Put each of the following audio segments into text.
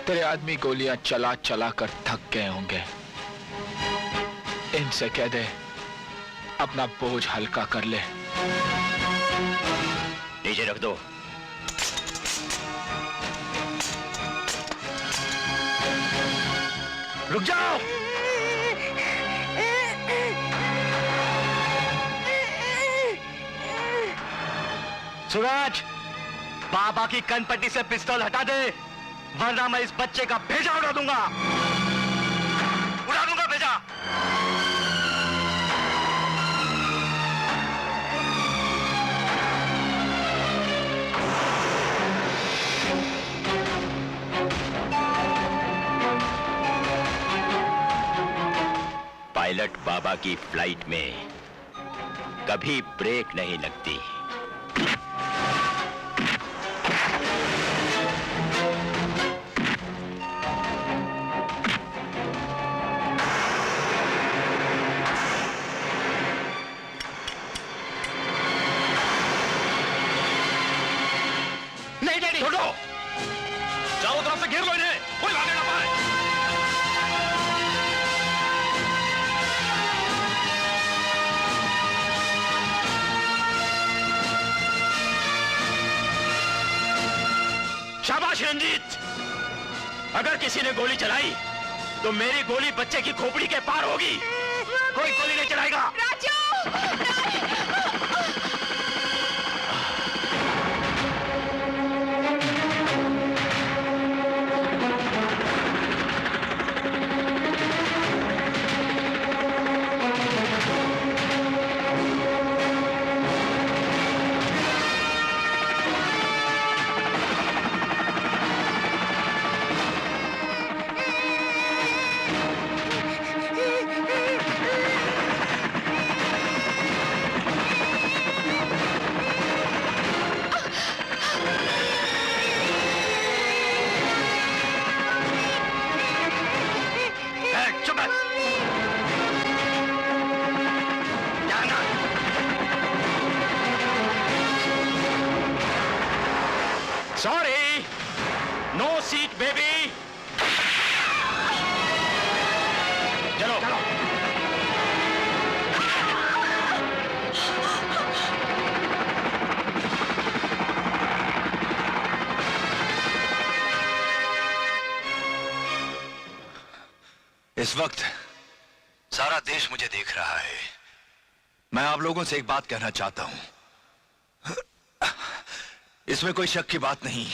तेरे आदमी गोलियां चला चला कर थक गए होंगे। इनसे कह दे अपना बोझ हल्का कर ले। नीचे रख दो। रुक जाओ। सूरज, बाबा की कनपट्टी से पिस्तौल हटा दे, वरना मैं इस बच्चे का भेजा उड़ा दूंगा। उड़ा दूंगा भेजा। पायलट बाबा की फ्लाइट में कभी ब्रेक नहीं लगती। नहीं डैडी, छोड़ो। चारों तरफ से घेर लो इन्हें, कोई भागने ना पाए। शाबाश रंजीत। अगर किसी ने गोली चलाई तो मेरी गोली बच्चे की खोपड़ी के पार होगी। कोई गोली नहीं चलाएगा। Raju! Sorry, no seat, baby. चलो, चलो। इस वक्त सारा देश मुझे देख रहा है। मैं आप लोगों से एक बात कहना चाहता हूं। इसमें कोई शक की बात नहीं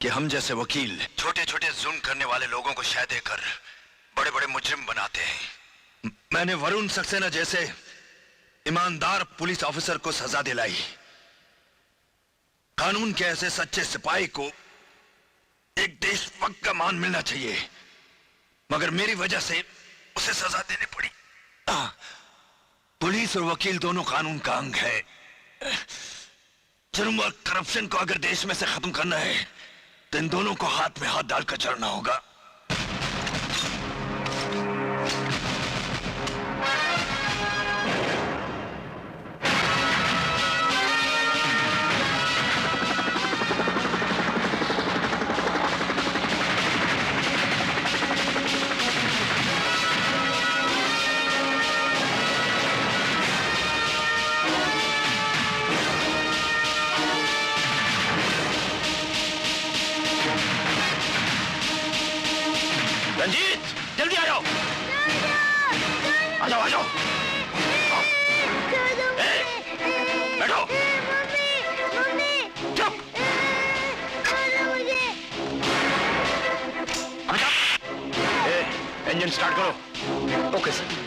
कि हम जैसे वकील छोटे छोटे जुल्म करने वाले लोगों को शह देकर बड़े बड़े मुजरिम बनाते हैं। मैंने वरुण सक्सेना जैसे ईमानदार पुलिस ऑफिसर को सजा दिलाई। कानून के ऐसे सच्चे सिपाही को एक देशभक्त का मान मिलना चाहिए, मगर मेरी वजह से उसे सजा देनी पड़ी। पुलिस और वकील दोनों कानून का अंग है। जुर्म और करप्शन को अगर देश में से खत्म करना है तो इन दोनों को हाथ में हाथ डालकर चलना होगा। रंजीत, जल्दी आ जाओ। आ जाओ, आ जाओ। बैठो। चुप। इंजन स्टार्ट करो। Okay sir.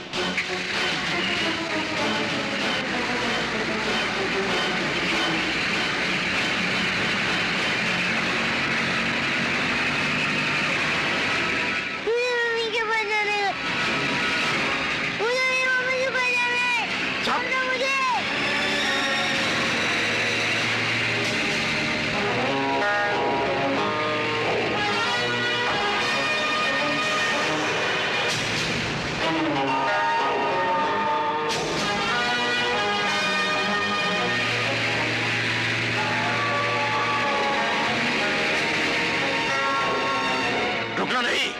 रुकना नहीं।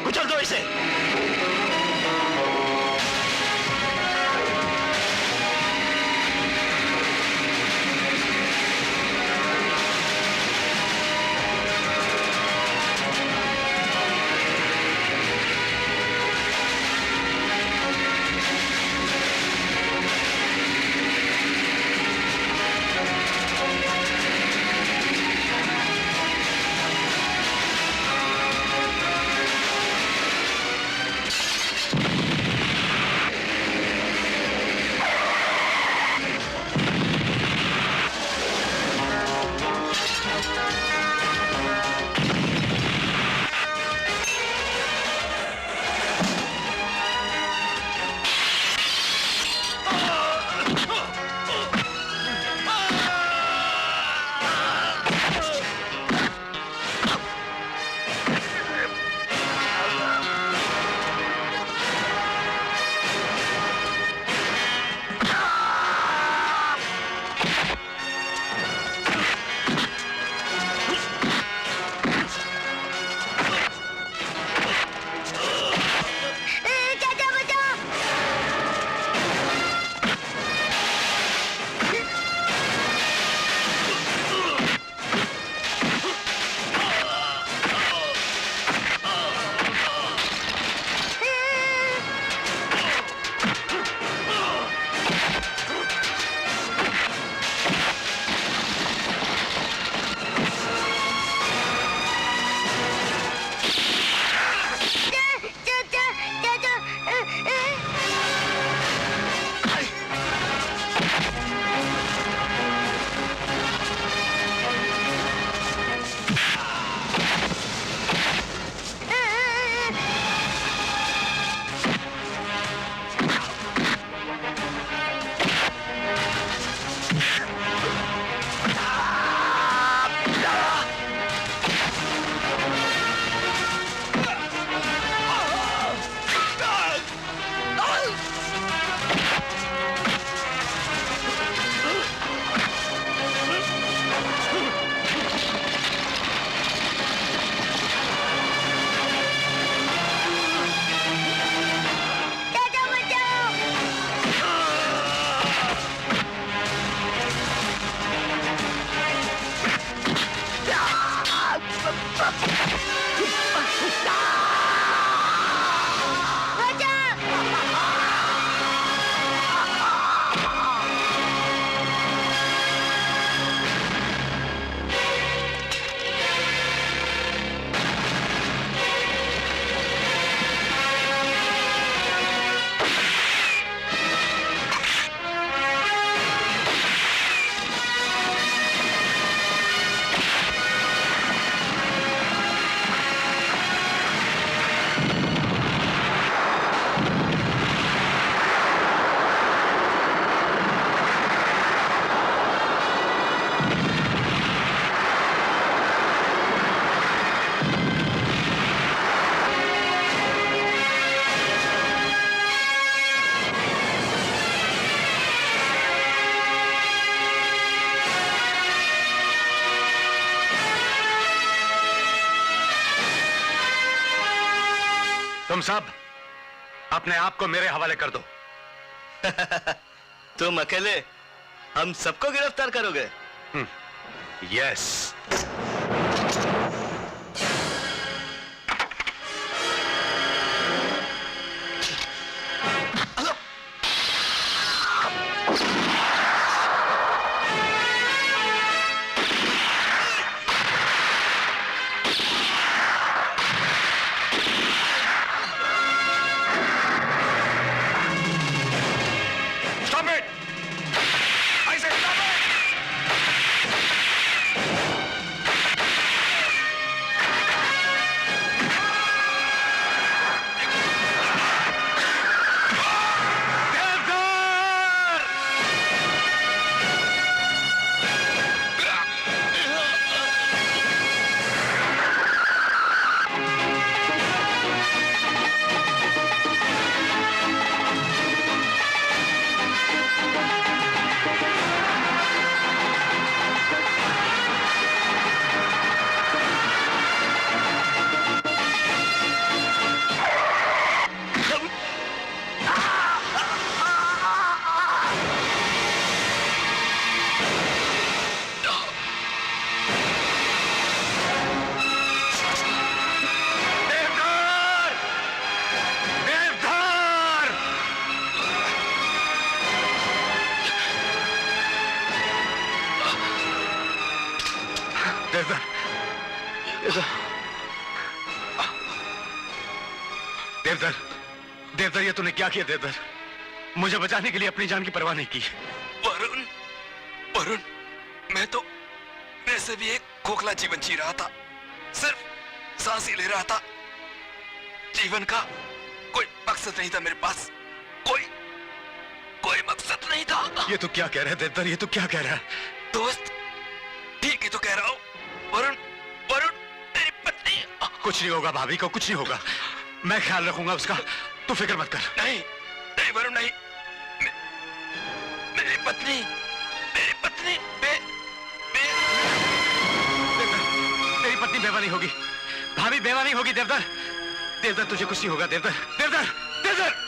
कुचल दो इसे। तुम सब अपने आप को मेरे हवाले कर दो। तुम अकेले हम सबको गिरफ्तार करोगे? यस। देवदार, देवदार, देवदार, ये तूने क्या किया देवदार? मुझे बचाने के लिए अपनी जान की परवाह नहीं की। वरुण, वरुण, मैं तो वैसे भी एक खोखला जीवन जी रहा था, सिर्फ सांस ही ले रहा था। जीवन का कोई मकसद नहीं था मेरे पास, कोई मकसद नहीं था। ये तो क्या कह रहा है देवदार, ये तो क्या कह रहा है? दोस्त, ठीक ही तो कह रहा हूँ। वरुण, वरुण, तेरी पत्नी। कुछ नहीं होगा भाभी को, कुछ नहीं होगा। मैं ख्याल रखूंगा उसका, तू फिक्र मत कर। नहीं, नहीं वरुण, नहीं। मेरी पत्नी, मेरी पत्नी तेरी पत्नी बेवा नहीं होगी, भाभी बेवा नहीं होगी देवदार। देवदार, तुझे कुछ नहीं होगा देवदार, देवदार, देवदार।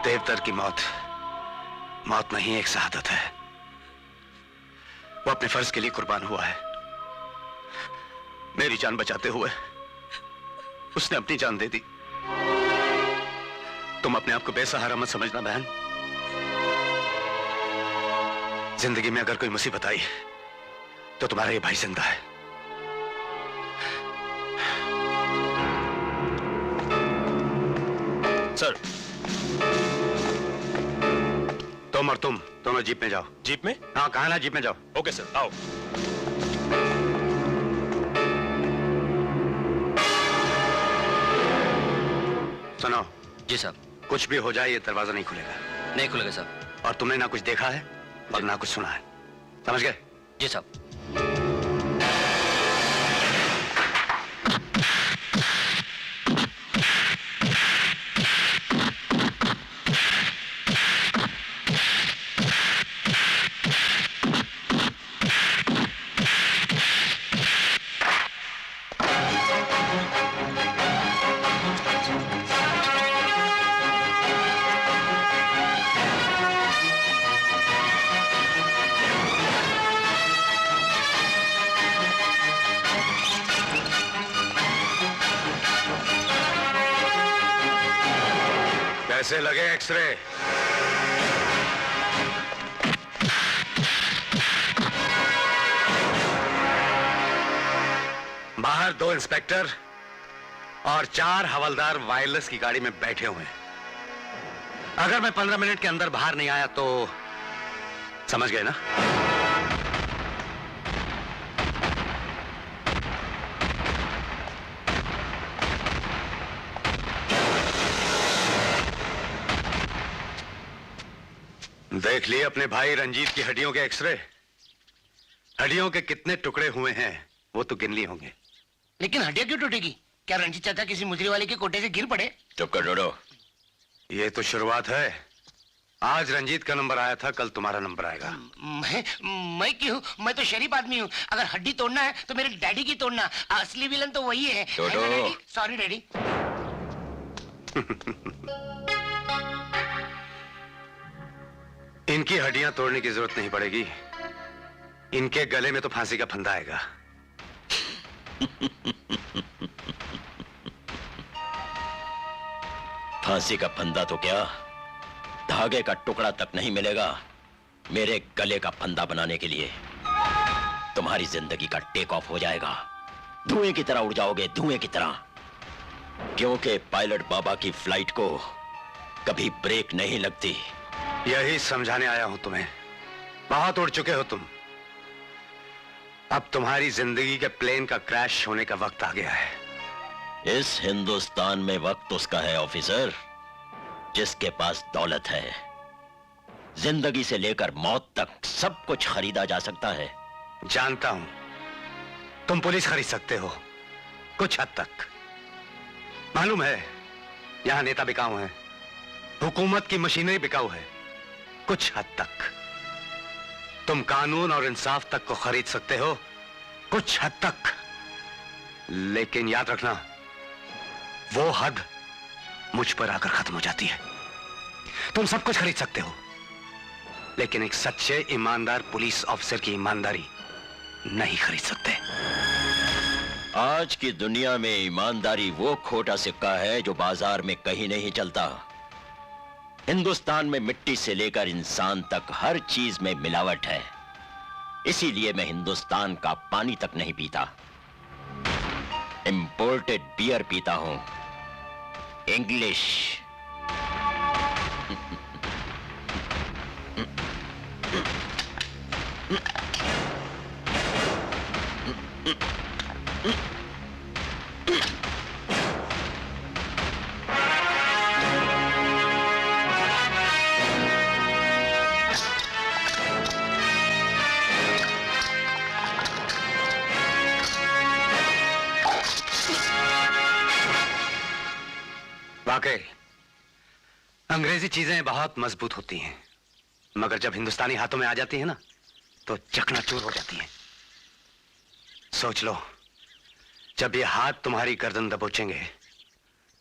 देवदार की मौत नहीं, एक शहादत है। वो अपने फर्ज के लिए कुर्बान हुआ है। मेरी जान बचाते हुए उसने अपनी जान दे दी। तुम अपने आप को बेसहारा मत समझना बहन। जिंदगी में अगर कोई मुसीबत आई तो तुम्हारा ये भाई जिंदा है। सर, तुम और तुम दोनों जीप में जाओ। जीप में? हाँ, कहा ना, जीप में जाओ। ओके सर, आओ। सुनो। जी साहब। कुछ भी हो जाए ये दरवाजा नहीं खुलेगा। नहीं खुलेगा साहब। और तुमने ना कुछ देखा है और ना कुछ सुना है, समझ गए? जी साहब। कैसे लगे एक्सरे? बाहर 2 इंस्पेक्टर और 4 हवलदार वायरलेस की गाड़ी में बैठे हुए हैं। अगर मैं 15 मिनट के अंदर बाहर नहीं आया तो समझ गए ना? देख लिए अपने भाई रंजीत की हड्डियों के एक्सरे। हड्डियों के कितने टुकड़े हुए हैं वो तो गिन लिए होंगे। लेकिन हड्डियां क्यों टूटेगी? क्या रंजीत चाचा किसी मुजरी वाले के कोटे से गिर पड़े? चुप कर डोडो। ये तो शुरुआत है। आज रंजीत का नंबर आया था, कल तुम्हारा नंबर आएगा। मैं क्यों? मैं तो शरीफ आदमी हूँ। अगर हड्डी तोड़ना है तो मेरे डैडी की तोड़ना। असली विलन तो वही है। Sorry daddy. इनकी हड्डियां तोड़ने की जरूरत नहीं पड़ेगी। इनके गले में तो फांसी का फंदा आएगा। फांसी का फंदा तो क्या, धागे का टुकड़ा तक नहीं मिलेगा मेरे गले का फंदा बनाने के लिए। तुम्हारी जिंदगी का टेक ऑफ हो जाएगा। धुएं की तरह उड़ जाओगे, धुएं की तरह। क्योंकि पायलट बाबा की फ्लाइट को कभी ब्रेक नहीं लगती। यही समझाने आया हूं तुम्हें। बहुत उड़ चुके हो तुम। अब तुम्हारी जिंदगी के प्लेन का क्रैश होने का वक्त आ गया है। इस हिंदुस्तान में वक्त उसका है ऑफिसर जिसके पास दौलत है। जिंदगी से लेकर मौत तक सब कुछ खरीदा जा सकता है। जानता हूं तुम पुलिस खरीद सकते हो कुछ हद तक। मालूम है यहां नेता बिकाऊ हैं, हुकूमत की मशीनरी बिकाऊ है कुछ हद तक। तुम कानून और इंसाफ तक को खरीद सकते हो कुछ हद तक। लेकिन याद रखना वो हद मुझ पर आकर खत्म हो जाती है। तुम सब कुछ खरीद सकते हो, लेकिन एक सच्चे ईमानदार पुलिस ऑफिसर की ईमानदारी नहीं खरीद सकते। आज की दुनिया में ईमानदारी वो खोटा सिक्का है जो बाजार में कहीं नहीं चलता। हिंदुस्तान में मिट्टी से लेकर इंसान तक हर चीज में मिलावट है। इसीलिए मैं हिंदुस्तान का पानी तक नहीं पीता, इंपोर्टेड बियर पीता हूं, इंग्लिश। वाकई अंग्रेजी चीजें बहुत मजबूत होती हैं, मगर जब हिंदुस्तानी हाथों में आ जाती हैं ना, तो चकनाचूर हो जाती हैं। सोच लो, जब ये हाथ तुम्हारी गर्दन दबोचेंगे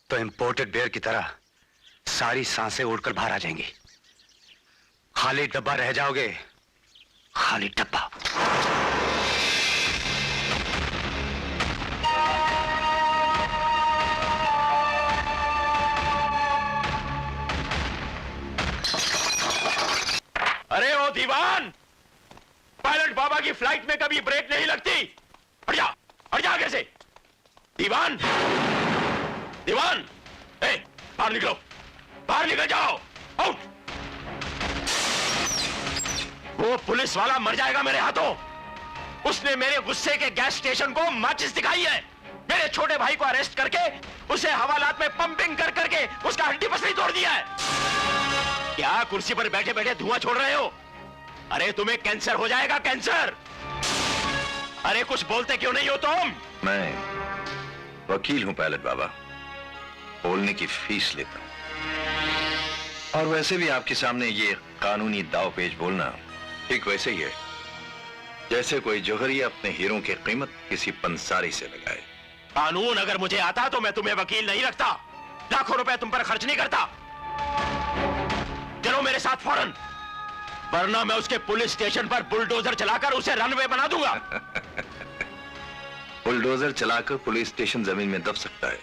तो इंपोर्टेड बियर की तरह सारी सांसें उड़कर बाहर आ जाएंगी। खाली डब्बा रह जाओगे, खाली डब्बा। अरे ओ दीवान, पायलट बाबा की फ्लाइट में कभी ब्रेक नहीं लगती। हट जा आगे से। दीवान, दीवान, बाहर निकलो, बाहर निकल जाओ, आउट। वो पुलिस वाला मर जाएगा मेरे हाथों। उसने मेरे गुस्से के गैस स्टेशन को माचिस दिखाई है। मेरे छोटे भाई को अरेस्ट करके उसे हवालात में पंपिंग कर करके उसका हड्डी पसली तोड़ दिया है। क्या कुर्सी पर बैठे बैठे धुआं छोड़ रहे हो? अरे तुम्हें कैंसर हो जाएगा, कैंसर। अरे कुछ बोलते क्यों नहीं हो तुम? मैं वकील हूं पायलट बाबा, बोलने की फीस लेता हूं। और वैसे भी आपके सामने ये कानूनी दाव पेच बोलना ठीक वैसे ही है जैसे कोई जौहरी अपने हीरों की कीमत किसी पंसारी से लगाए। कानून अगर मुझे आता तो मैं तुम्हें वकील नहीं रखता, लाखों रुपए तुम पर खर्च नहीं करता। चलो मेरे साथ फौरन, वरना मैं उसके पुलिस स्टेशन पर बुलडोजर चलाकर उसे रनवे बना दूंगा। बुलडोजर चलाकर पुलिस स्टेशन जमीन में दब सकता है,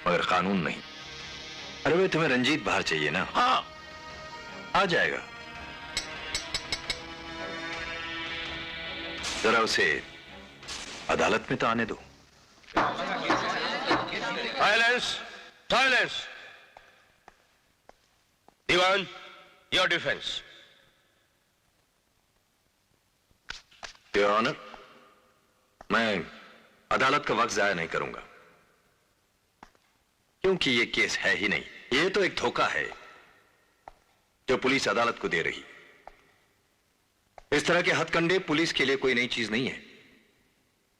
मगर कानून नहीं। अरे भाई, तुम्हें रंजीत बाहर चाहिए ना? हाँ, आ जाएगा। जरा उसे अदालत में तो आने दो। Silence, silence. Diwan, your defence. Your honour, मैं अदालत का वक्त जाया नहीं करूंगा, क्योंकि ये केस है ही नहीं। ये तो एक धोखा है जो पुलिस अदालत को दे रही है। इस तरह के हथकंडे पुलिस के लिए कोई नई चीज नहीं है।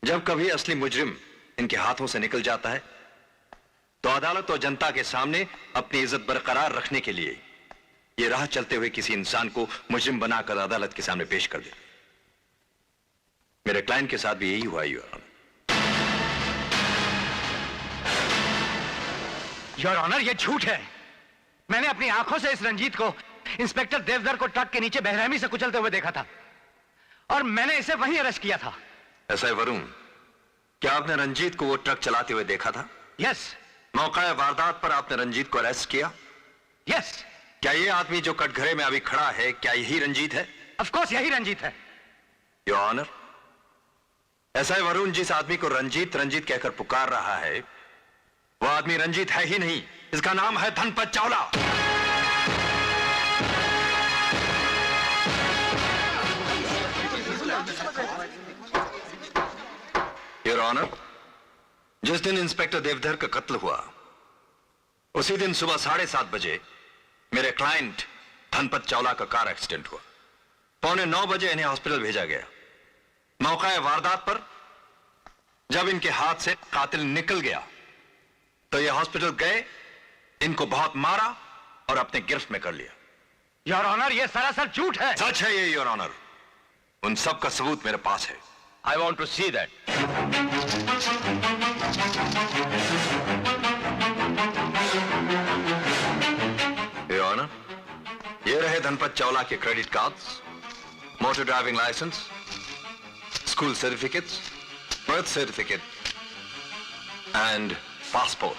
जब कभी असली मुजरिम इनके हाथों से निकल जाता है तो अदालत और जनता के सामने अपनी इज्जत बरकरार रखने के लिए ये राह चलते हुए किसी इंसान को मुजरिम बनाकर अदालत के सामने पेश कर दे। मेरे क्लाइंट के साथ भी यही हुआ। योर ऑनर, ये झूठ है। मैंने अपनी आंखों से इस रंजीत को इंस्पेक्टर देवधर को ट्रक के नीचे बेरहमी से कुचलते हुए देखा था और मैंने इसे वहीं अरेस्ट किया था। ऐसा है वरुण, क्या आपने रंजीत को वो ट्रक चलाते हुए देखा था? यस। मौका वारदात पर आपने रंजीत को अरेस्ट किया? यस। क्या ये आदमी जो कटघरे में अभी खड़ा है, क्या यही रंजीत है? ऑफ कोर्स यही रंजीत है। योर ऑनर, ऐसा है वरुण, जिस आदमी को रंजीत रंजीत कहकर पुकार रहा है वो आदमी रंजीत है ही नहीं। इसका नाम है धनपत चावला। योर ऑनर, जिस दिन इंस्पेक्टर देवधर का कत्ल हुआ उसी दिन सुबह 7:30 बजे मेरे क्लाइंट धनपत चावला का कार एक्सीडेंट हुआ। 8:45 बजे इन्हें हॉस्पिटल भेजा गया। मौका वारदात पर जब इनके हाथ से कातिल निकल गया तो ये हॉस्पिटल गए, इनको बहुत मारा और अपने गिरफ्त में कर लिया। योर ऑनर, ये सरासर झूठ है। सच है ये योर ऑनर, उन सब का सबूत मेरे पास है। I want to see that. है धनपत चावला के credit cards, motor driving licence, school certificates, birth certificate and passport.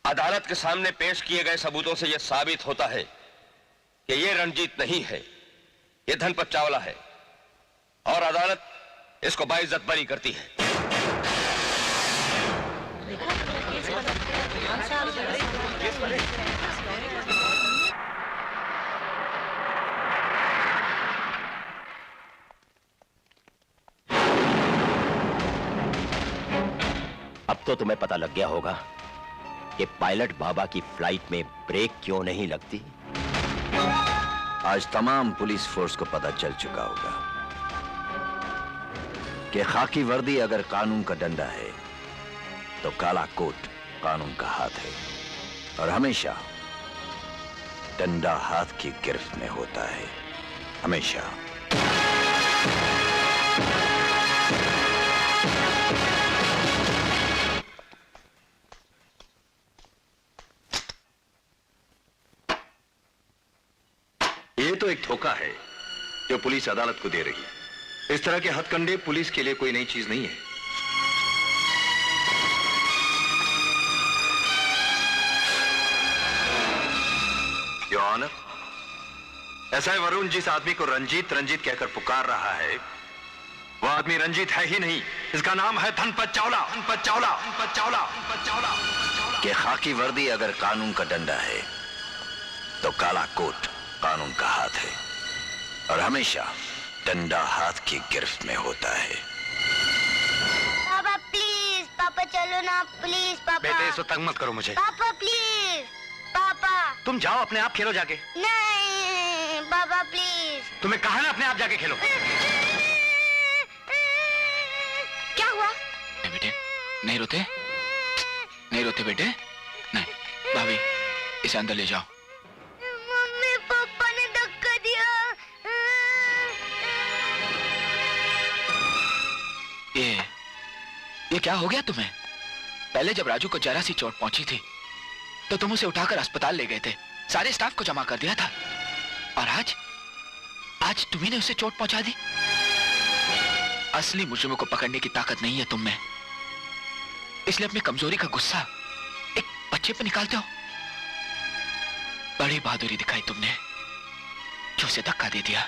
अदालत के सामने पेश किए गए सबूतों से यह साबित होता है कि यह रणजीत नहीं है, यह धनपत चावला है, और अदालत इसको बाइज्जत बरी करती है। अब तो तुम्हें पता लग गया होगा कि पायलट बाबा की फ्लाइट में ब्रेक क्यों नहीं लगती। आज तमाम पुलिस फोर्स को पता चल चुका होगा कि खाकी वर्दी अगर कानून का डंडा है तो काला कोट कानून का हाथ है, और हमेशा डंडा हाथ की गिरफ्त में होता है, हमेशा। ये तो एक धोखा है जो पुलिस अदालत को दे रही है। इस तरह के हथकंडे पुलिस के लिए कोई नई चीज नहीं है। योर ऑनर, ऐसा है वरुण जिस आदमी को रंजीत रंजीत कहकर पुकार रहा है, वो आदमी रंजीत है ही नहीं। इसका नाम है धनपत चावला। धनपत चावला, धनपत चावला, धनपत चावला। कि खाकी वर्दी अगर कानून का डंडा है तो काला कोट कानून का हाथ है, और हमेशा डंडा हाथ की गिरफ्त में होता है। पापा प्लीज, पापा चलो ना प्लीज। पापा बेटे इसको तंग मत करो मुझे। पापा प्लीज, पापा। तुम जाओ अपने आप खेलो जाके। नहीं पापा प्लीज। तुम्हें कहा ना अपने आप जाके खेलो। क्या हुआ? नहीं बेटे, नहीं रोते, नहीं रोते बेटे, नहीं। भाभी इसे अंदर ले जाओ। मम्मी पापा ने धक्का दिया। ये क्या हो गया तुम्हें? पहले जब राजू को जरा सी चोट पहुंची थी तो तुम उसे उठाकर अस्पताल ले गए थे, सारे स्टाफ को जमा कर दिया था, और आज तुम्ही ने उसे चोट पहुंचा दी। असली मुजरिमों को पकड़ने की ताकत नहीं है तुम में, इसलिए अपनी कमजोरी का गुस्सा एक बच्चे पे निकालते हो। बड़ी बहादुरी दिखाई तुमने जो उसे धक्का दे दिया।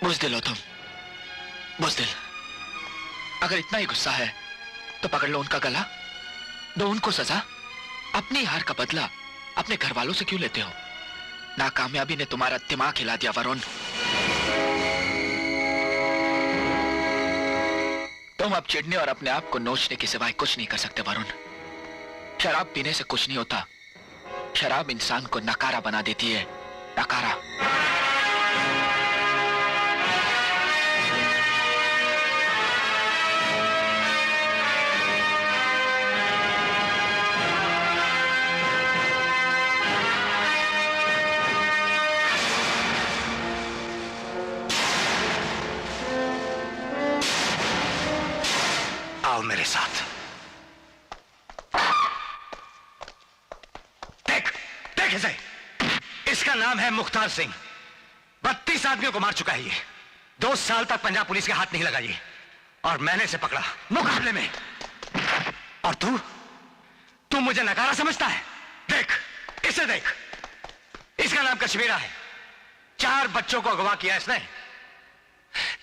बुज़दिल हो तुम, बुज़दिल। अगर इतना ही गुस्सा है तो पकड़ लो उनका गला, दो उनको सजा। अपनी हार का बदला अपने घर वालों से क्यों लेते हो? नाकामयाबी ने तुम्हारा दिमाग हिला दिया वरुण। तुम अब चिढ़ने और अपने आप को नोचने के सिवाय कुछ नहीं कर सकते वरुण। शराब पीने से कुछ नहीं होता, शराब इंसान को नकारा बना देती है, नकारा। आओ मेरे साथ। देख इसे, इसका नाम है मुख्तार सिंह। 32 आदमियों को मार चुका है ये। 2 साल तक पंजाब पुलिस के हाथ नहीं लगाई, और मैंने इसे पकड़ा मुकाबले में। और तू मुझे नकारा समझता है? देख इसे, देख। इसका नाम कश्मीरा है। 4 बच्चों को अगवा किया इसने,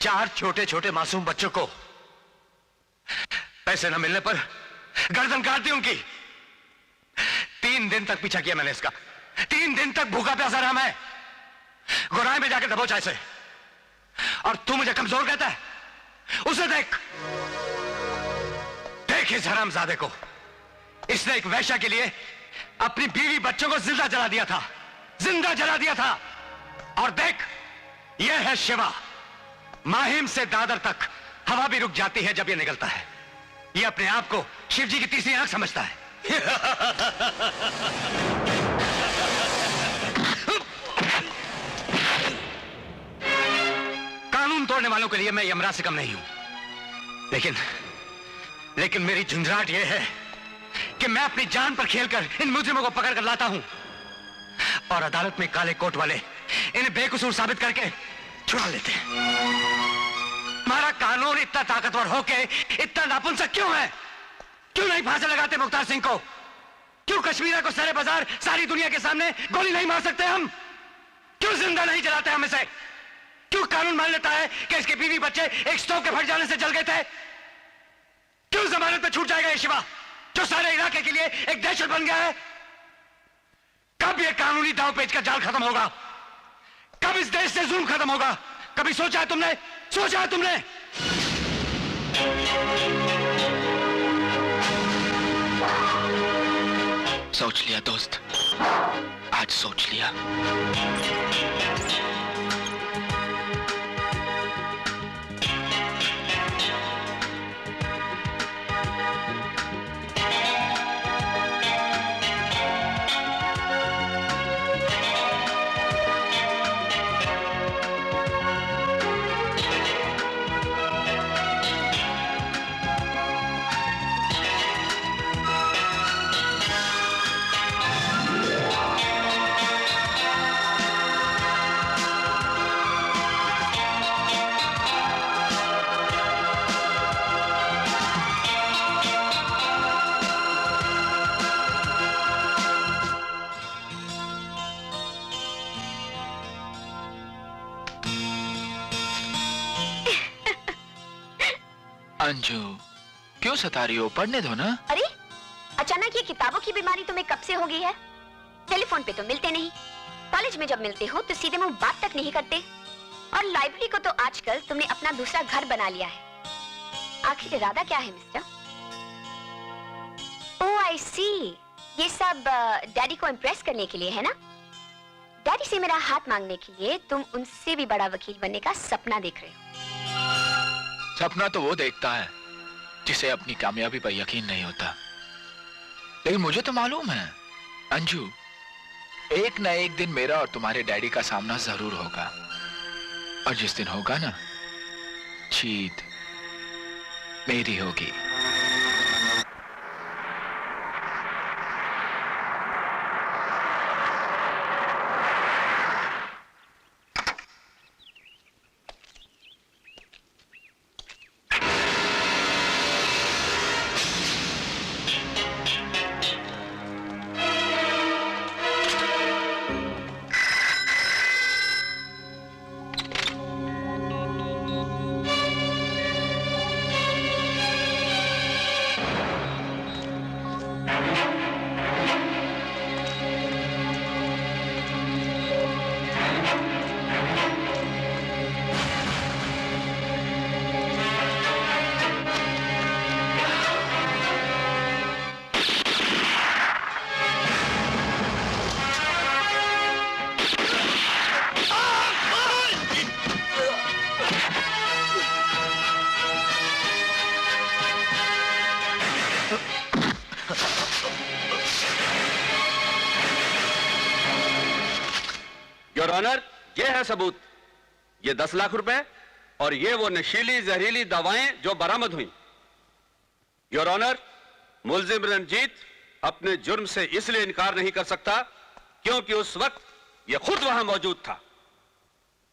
4 छोटे छोटे मासूम बच्चों को। पैसे न मिलने पर गर्दन काट दी उनकी। 3 दिन तक पीछा किया मैंने इसका। 3 दिन तक भूखा प्यासा रहा मैं। गुराई में जाकर दबोचा इसे, और तू मुझे कमजोर कहता है? उसे देख, देख इस हरामजादे को। इसने एक वैश्या के लिए अपनी बीवी बच्चों को जिंदा जला दिया था, जिंदा जला दिया था। और देख, यह है शिवा। माहिम से दादर तक हवा भी रुक जाती है जब यह निकलता है। यह अपने आप को शिव जी की तीसरी आंख समझता है। कानून तोड़ने वालों के लिए मैं यमराज से कम नहीं हूं। लेकिन मेरी झंझाट यह है कि मैं अपनी जान पर खेलकर इन मुजरिमों को पकड़ कर लाता हूं और अदालत में काले कोट वाले इन्हें बेकसूर साबित करके छुड़ा लेते हैं। हमारा कानून इतना ताकतवर होके इतना नापुंसक क्यों है? क्यों नहीं फांसी लगाते मुख्तार सिंह को? क्यों कश्मीरा को सारे बाजार सारी दुनिया के सामने गोली नहीं मार सकते हम? क्यों जिंदा नहीं जलाते हम इसे? क्यों कानून मान लेता है कि इसके बीवी बच्चे एक स्टोव के फट जाने से जल गए थे? क्यों जमानत पे छूट जाएगा ये शिवा जो सारे इलाके के लिए एक दहशत बन गया है? कब ये कानूनी दांव पेच का जाल खत्म होगा? कब इस देश से जुल्म खत्म होगा? कभी सोचा है तुमने? सोचा है तुमने? सोच लिया दोस्त, आज सोच लिया। अंजू, क्यों सता रही हो? पढ़ने दो ना। अरे अचानक ये किताबों की बीमारी तुम्हें कब से हो गई है? टेलीफोन पे तो मिलते नहीं, कॉलेज में जब मिलते हो तो सीधे मुंह बात तक नहीं करते, और लाइब्रेरी को तो आजकल तुमने अपना दूसरा घर बना लिया है। आखिर इरादा क्या है मिस्टर? ओह आई सी, ये सब डैडी को इम्प्रेस करने के लिए है ना? डैडी से मेरा हाथ मांगने के लिए तुम उनसे भी बड़ा वकील बनने का सपना देख रहे हो। सपना तो वो देखता है जिसे अपनी कामयाबी पर यकीन नहीं होता, लेकिन मुझे तो मालूम है अंजू, एक ना एक दिन मेरा और तुम्हारे डैडी का सामना जरूर होगा, और जिस दिन होगा ना, जीत मेरी होगी। योर ऑनर, ये है सबूत, ये 10 लाख रुपए और ये वो नशीली जहरीली दवाएं जो बरामद हुई। योर ऑनर, मुलजिम रंजीत अपने जुर्म से इसलिए इनकार नहीं कर सकता क्योंकि उस वक्त ये खुद वहां मौजूद था।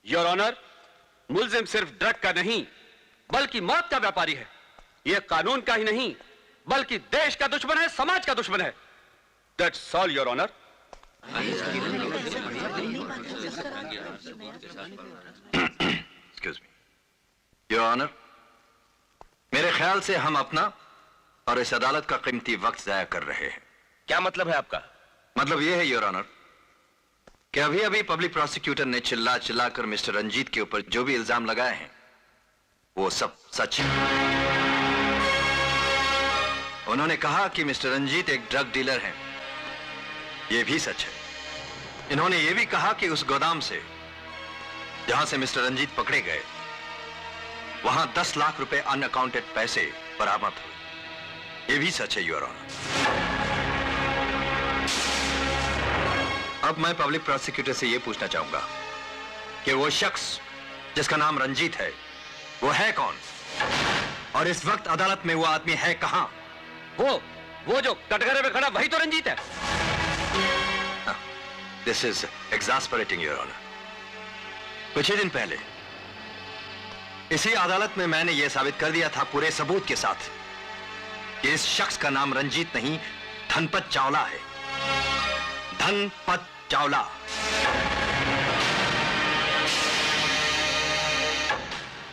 योर ऑनर, मुलजिम सिर्फ ड्रग का नहीं बल्कि मौत का व्यापारी है। ये कानून का ही नहीं बल्कि देश का दुश्मन है, समाज का दुश्मन है। That's all your honour. Excuse me your honour, मेरे ख्याल से हम अपना और इस अदालत का कीमती वक्त जाया कर रहे हैं। क्या मतलब है आपका? मतलब यह है योर ऑनर कि अभी अभी पब्लिक प्रोसिक्यूटर ने चिल्ला चिल्ला कर मिस्टर रंजीत के ऊपर जो भी इल्जाम लगाए हैं वो सब सच है। उन्होंने कहा कि मिस्टर रंजीत एक ड्रग डीलर हैं, यह भी सच है। इन्होंने यह भी कहा कि उस गोदाम से जहां से मिस्टर रंजीत पकड़े गए वहां 10 लाख रुपए अनअकाउंटेड पैसे बरामद हुए, यह भी सच है योर ऑनर। अब मैं पब्लिक प्रोसिक्यूटर से यह पूछना चाहूंगा कि वो शख्स जिसका नाम रंजीत है वो है कौन और इस वक्त अदालत में वो आदमी है कहां? वो जो कटघरे में खड़ा वही तो रंजीत है। This is exasperating your honour. कुछ ही दिन पहले इसी अदालत में मैंने यह साबित कर दिया था पूरे सबूत के साथ कि इस शख्स का नाम रंजीत नहीं धनपत चावला है। धनपत चावला।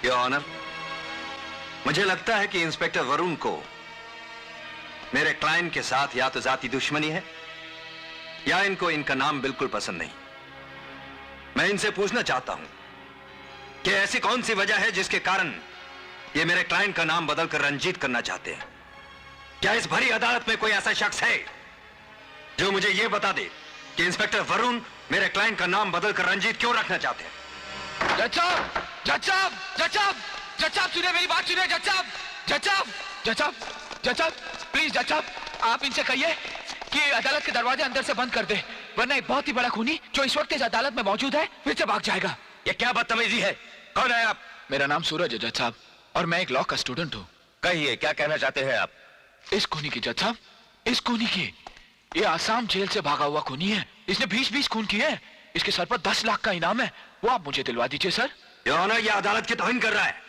योर ऑनर, मुझे लगता है कि इंस्पेक्टर वरुण को मेरे क्लाइंट के साथ या तो जाती दुश्मनी है या इनको इनका नाम बिल्कुल पसंद नहीं। मैं इनसे पूछना चाहता हूं कि ऐसी कौन सी वजह है जिसके कारण ये मेरे क्लाइंट का नाम बदलकर रंजीत करना चाहते हैं। क्या इस भरी अदालत में कोई ऐसा शख्स है जो मुझे यह बता दे कि इंस्पेक्टर वरुण मेरे क्लाइंट का नाम बदलकर रंजीत क्यों रखना चाहते हैं? जज साहब, जज साहब, जज साहब, जज साहब सुनिए, मेरी बात सुनिए। जज साहब, जज साहब, जज साहब, जज साहब, प्लीज जज साहब, आप इनसे कहिए कि अदालत के दरवाजे अंदर से बंद कर दे, वरना एक बहुत ही बड़ा खूनी जो इस वक्त इस अदालत में मौजूद है फिर से भाग जाएगा। ये क्या बदतमीजी है? कौन है आप? मेरा नाम सूरज है जज साहब, और मैं एक लॉ का स्टूडेंट हूँ। कहिए, क्या कहना चाहते हैं आप? इस खूनी की जज साहब, इस खूनी की, ये आसाम जेल से भागा हुआ खूनी है। इसने 20-20 खून किए हैं। इसके सर पर 10 लाख का इनाम है, वो आप मुझे दिलवा दीजिए सर। योर ऑनर, यह अदालत की तौहीन कर रहा है।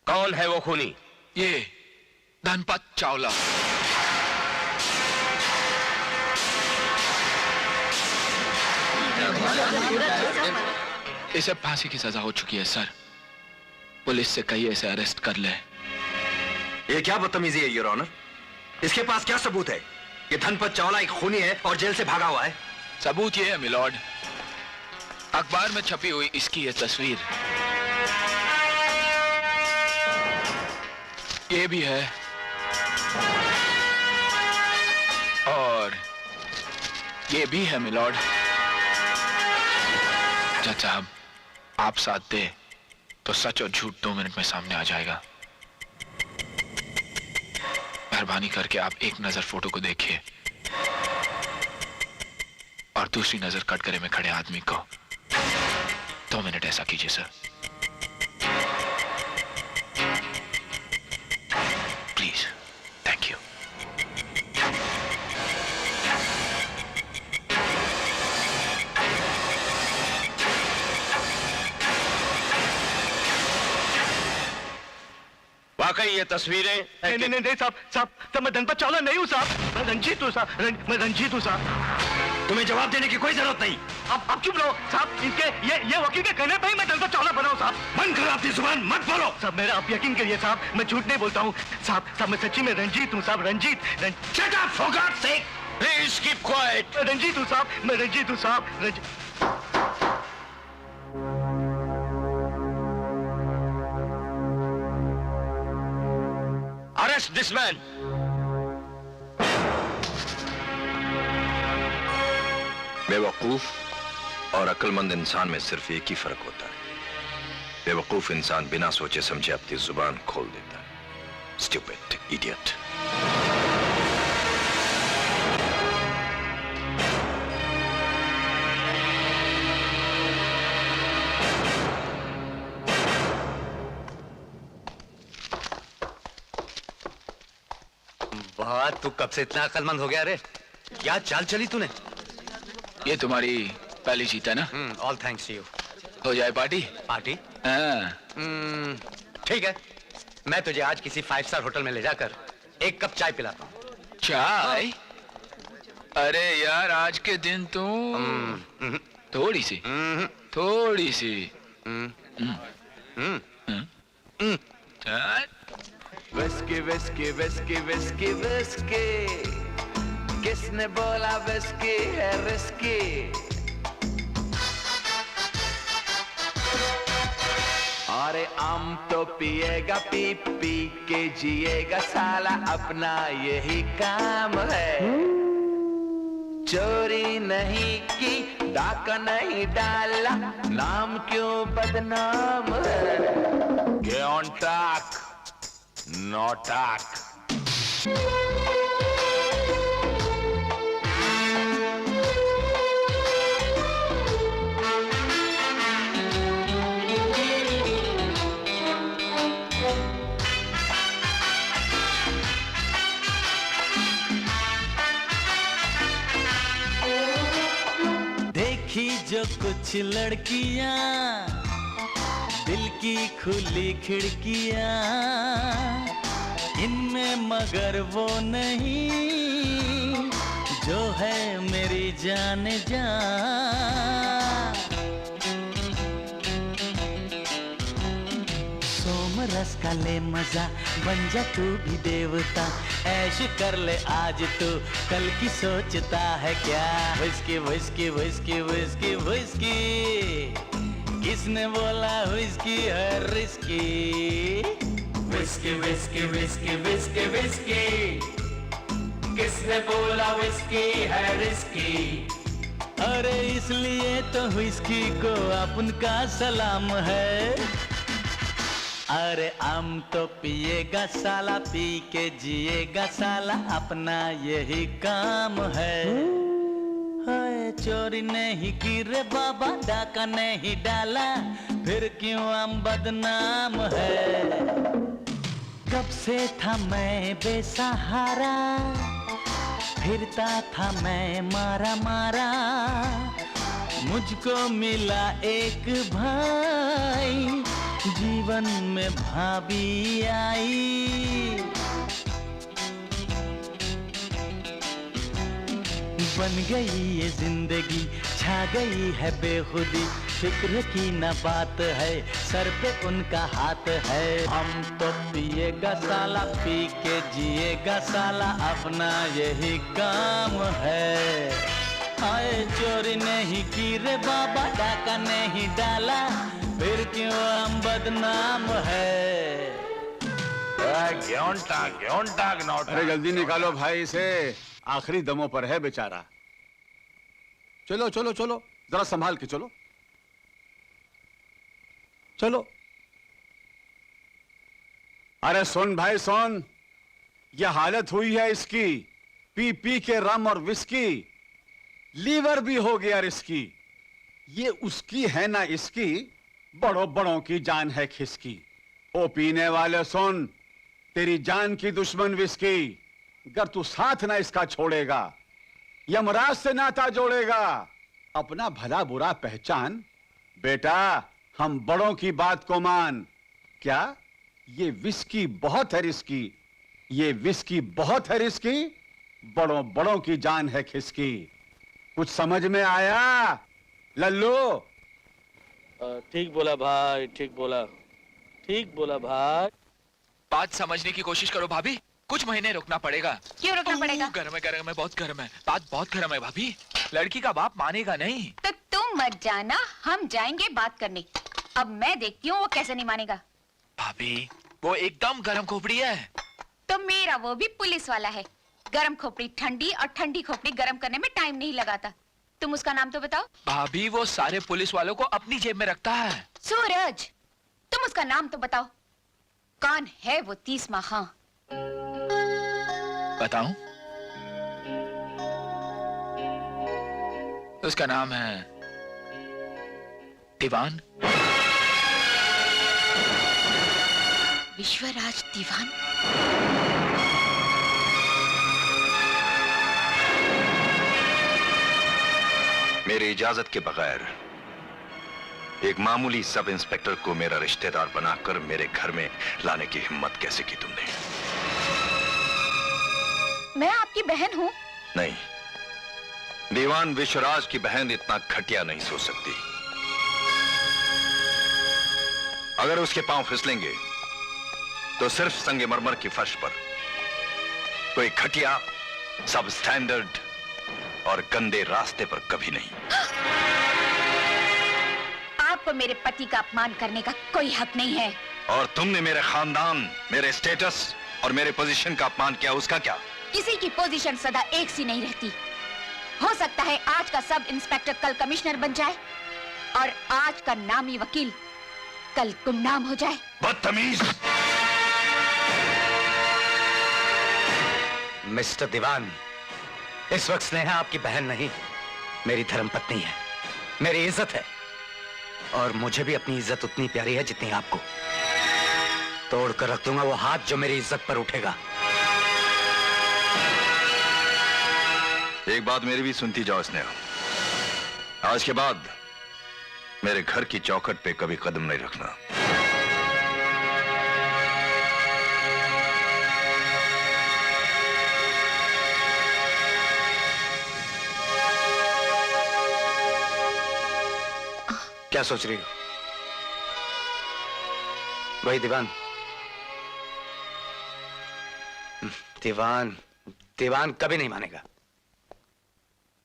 कौन है वो खूनी? ये धनपत चावला। इसे फांसी की सजा हो चुकी है सर। पुलिस से कहिए इसे अरेस्ट कर ले। यह क्या बदतमीजी है योर ऑनर? इसके पास क्या सबूत है कि धनपत चावला एक खूनी है और जेल से भागा हुआ है? सबूत ये है मिलॉर्ड, अखबार में छपी हुई इसकी ये तस्वीर, ये भी है, और ये भी है मिलॉर्ड। जज साहब, आप साथ दे तो सच और झूठ 2 मिनट में सामने आ जाएगा। मेहरबानी करके आप एक नजर फोटो को देखिए और दूसरी नजर कटघरे में खड़े आदमी को। 2 मिनट ऐसा कीजिए सर, प्लीज। Thank you. वाकई ये तस्वीरें? नहीं साहब, मैं धनपत चावला नहीं हूँ साहब, मैं रंजीत हूँ साहब, मैं रंजीत हूँ साहब। तुम्हें जवाब देने की कोई जरूरत नहीं। आप चुप रहो साहब, इनके ये वकील के कहने पे ही मैं धनपत चावला बना हूँ साहब। बंद करो अपनी जुबान, मत बोलो। साहब मेरा आप यकीन करिए साहब, मैं झूठ नहीं बोलता हूँ साहब, मैं सच्ची में रंजीत हूँ साहब, Ranjit. Shut up, for God's sake! Please keep quiet. मैं रंजीत हूँ साहब, मैं रंजीत हूँ साहब, अरेस्ट दिस मैन। बेवकूफ और अक्लमंद इंसान में सिर्फ एक ही फर्क होता है। बेवकूफ इंसान बिना सोचे समझे अपनी जुबान खोल देता है। Stupid idiot. वाह, तू कब से इतना अक्लमंद हो गया रे? क्या चाल चली तूने? ये तुम्हारी पहली जीत है ना? All thanks to you. हो जाए पार्टी? पार्टी? हाँ। ठीक है, मैं तुझे आज किसी 5 स्टार होटल में ले जाकर 1 कप चाय पिलाता हूँ। चाय? अरे यार, आज के दिन तुम थोड़ी सी चाय। Whisky whisky whisky whisky whisky, किसने बोला विस्की है रिस्की? अरे आम तो पिएगा, पी पी के जिएगा साला, अपना यही काम है। चोरी नहीं की, डाका नहीं डाला, नाम क्यों बदनाम है? Get on track, not act. देखी जो कुछ लड़कियां, दिल की खुली खिड़कियां, इनमें मगर वो नहीं जो है मेरी जान जान। सोमरस का ले मजा, बन जा तू भी देवता, ऐश कर ले आज तू, कल की सोचता है क्या। Whisky whisky whisky whisky whisky, किसने बोला विस्की है risky. Whisky whisky whisky whisky whisky, किसने बोला विस्की है रिस्की। अरे इसलिए तो विस्की को अपन का सलाम है। अरे हम तो पिएगा साला, पी के जिएगा साला, अपना यही काम है। हाय चोरी नहीं की रे बाबा, डाका नहीं डाला, फिर क्यों हम बदनाम है। कब से था मैं बेसहारा, फिरता था मैं मारा मारा, मुझको मिला एक भाई, जीवन में भाभी आई। बन गई ये जिंदगी, छा गई है बेखुदी, फिक्र की न बात है, सर पे उनका हाथ है। हम तो पिएगा साला, पी के जिएगा साला, अपना यही काम है। हाय चोरी नहीं की रे बाबा, डाका नहीं डाला, फिर क्यों हम बदनाम है। अरे जल्दी निकालो भाई इसे, आखिरी दमों पर है बेचारा। चलो चलो चलो, जरा संभाल के चलो चलो। अरे सुन भाई सुन, यह हालत हुई है इसकी, पी पी के रम और विस्की, लीवर भी हो गया रिस्की। ये उसकी है ना इसकी, बड़ों बड़ों की जान है खिसकी। ओ पीने वाले सुन, तेरी जान की दुश्मन विस्की, अगर तू साथ ना इसका छोड़ेगा, यमराज से नाता जोड़ेगा। अपना भला बुरा पहचान, बेटा हम बड़ों की बात को मान। क्या ये विस्की बहुत है रिस्की, ये विस्की बहुत है रिस्की, बड़ों बड़ों की जान है खिसकी। कुछ समझ में आया लल्लू? ठीक बोला भाई, ठीक बोला, ठीक बोला भाई। बात समझने की कोशिश करो भाभी, कुछ महीने रुकना पड़ेगा। क्यों रुकना पड़ेगा? गर्म है, बहुत गर्म है, बात बहुत गर्म है भाभी। लड़की का बाप मानेगा नहीं। तो तुम मत जाना, हम जाएंगे बात करने। अब मैं देखती हूँ वो कैसे नहीं मानेगा। भाभी वो एकदम गर्म खोपड़ी है। तो मेरा वो भी पुलिस वाला है। गर्म खोपड़ी ठंडी और ठंडी खोपड़ी गर्म करने में टाइम नहीं लगाता। तुम उसका नाम तो बताओ। भाभी वो सारे पुलिस वालों को अपनी जेब में रखता है। सूरज, तुम उसका नाम तो बताओ, कौन है वो 30वां खां? बताऊं? उसका नाम है दीवान। विश्वराज दीवान। मेरी इजाजत के बगैर एक मामूली सब इंस्पेक्टर को मेरा रिश्तेदार बनाकर मेरे घर में लाने की हिम्मत कैसे की तुमने? मैं आपकी बहन हूँ। नहीं, दीवान विश्वराज की बहन इतना घटिया नहीं सोच सकती। अगर उसके पांव फिसलेंगे तो सिर्फ संगमरमर की फर्श पर, कोई घटिया सब स्टैंडर्ड और गंदे रास्ते पर कभी नहीं। आपको मेरे पति का अपमान करने का कोई हक नहीं है। और तुमने मेरे खानदान, मेरे स्टेटस और मेरे पोजीशन का अपमान किया, उसका क्या? किसी की पोजीशन सदा एक सी नहीं रहती। हो सकता है आज का सब इंस्पेक्टर कल कमिश्नर बन जाए, और आज का नामी वकील कल गुमनाम हो जाए। बदतमीज! मिस्टर दीवान, इस वक्त स्नेहा आपकी बहन नहीं, मेरी धर्मपत्नी है, मेरी इज्जत है, और मुझे भी अपनी इज्जत उतनी प्यारी है जितनी आपको। तोड़कर रख दूंगा वो हाथ जो मेरी इज्जत पर उठेगा। एक बात मेरी भी सुनती जाओ स्नेहा। आज के बाद मेरे घर की चौखट पे कभी कदम नहीं रखना। क्या सोच रही हो? वही दीवान दीवान दीवान कभी नहीं मानेगा।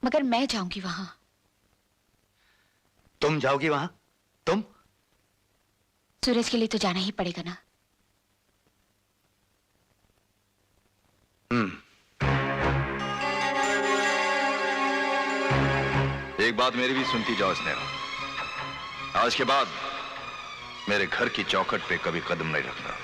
मगर मैं जाऊंगी वहां। तुम जाओगी वहां? तुम? सूरज के लिए तो जाना ही पड़ेगा ना। एक बात मेरी भी सुनती जाओ स्नेहा। आज के बाद मेरे घर की चौखट पे कभी कदम नहीं रखना।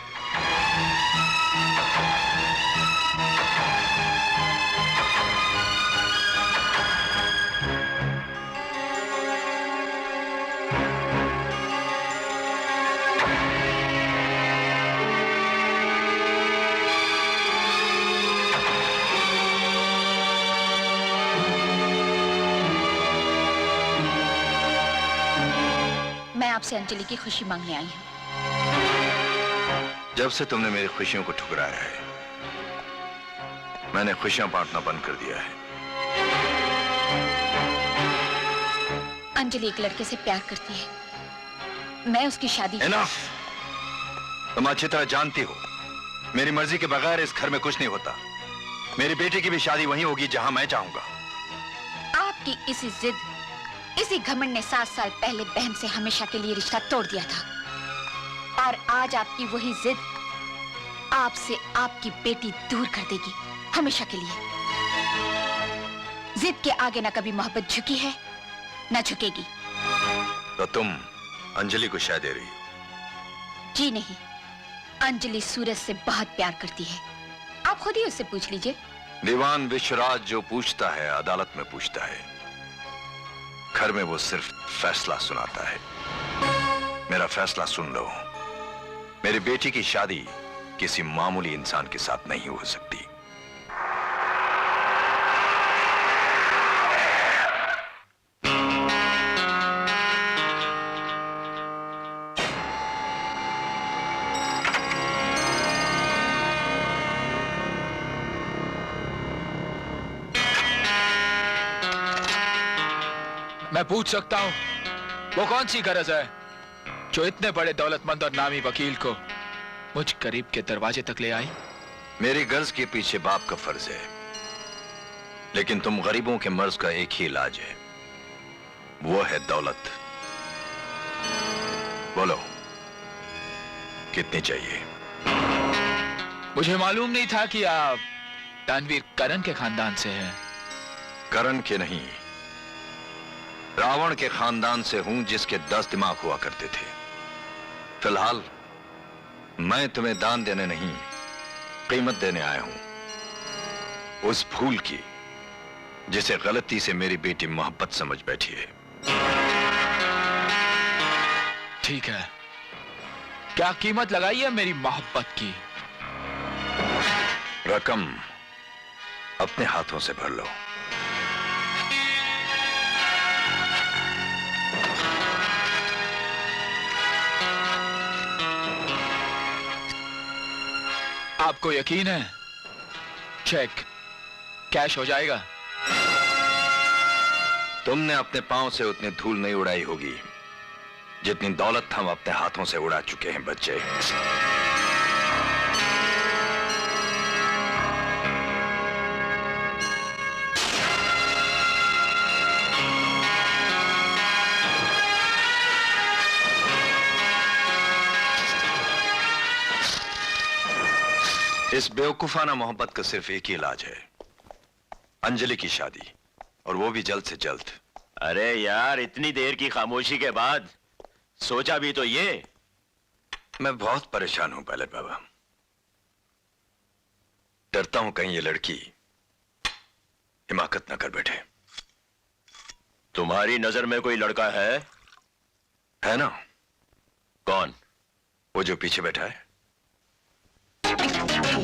मैं आपसे अंजलि की खुशी मांगने आई हूँ। जब से तुमने मेरी खुशियों को ठुकराया है, मैंने खुशियां बांटना बंद कर दिया है। अंजलि एक लड़के से प्यार करती है। मैं उसकी शादी Enough! तुम अच्छी तरह जानती हो मेरी मर्जी के बगैर इस घर में कुछ नहीं होता। मेरी बेटी की भी शादी वहीं होगी जहां मैं चाहूंगा। आपकी इसी जिद, इसी घमंड ने 7 साल पहले बहन से हमेशा के लिए रिश्ता तोड़ दिया था। और आज आपकी वही जिद आपसे आपकी बेटी दूर कर देगी, हमेशा के लिए। जिद के आगे ना कभी मोहब्बत झुकी है, ना झुकेगी। तो तुम अंजलि को शायद दे रही हो? जी नहीं, अंजलि सूरज से बहुत प्यार करती है। आप खुद ही उससे पूछ लीजिए। दीवान विश्वराज जो पूछता है अदालत में पूछता है, घर में वो सिर्फ फैसला सुनाता है। मेरा फैसला सुन लो। मेरी बेटी की शादी किसी मामूली इंसान के साथ नहीं हो सकती। मैं पूछ सकता हूं, वो कौन सी गरज है जो इतने बड़े दौलतमंद और नामी वकील को मुझ गरीब के दरवाजे तक ले आई? मेरी गर्ज के पीछे बाप का फर्ज है, लेकिन तुम गरीबों के मर्ज का एक ही इलाज है, वो है दौलत। बोलो कितनी चाहिए? मुझे मालूम नहीं था कि आप दानवीर करण के खानदान से हैं। करण के नहीं, रावण के खानदान से हूं जिसके 10 दिमाग हुआ करते थे। फिलहाल मैं तुम्हें दान देने नहीं, कीमत देने आया हूं, उस फूल की जिसे गलती से मेरी बेटी मोहब्बत समझ बैठी है। ठीक है, क्या कीमत लगाई है मेरी मोहब्बत की? रकम अपने हाथों से भर लो। आपको यकीन है चेक कैश हो जाएगा? तुमने अपने पांव से उतनी धूल नहीं उड़ाई होगी जितनी दौलत हम अपने हाथों से उड़ा चुके हैं बच्चे। इस बेवकूफाना मोहब्बत का सिर्फ एक ही इलाज है, अंजलि की शादी, और वो भी जल्द से जल्द। अरे यार, इतनी देर की खामोशी के बाद सोचा भी तो ये। मैं बहुत परेशान हूं पायलट बाबा। डरता हूं कहीं ये लड़की हिमाकत न कर बैठे। तुम्हारी नजर में कोई लड़का है ना? कौन? वो जो पीछे बैठा है।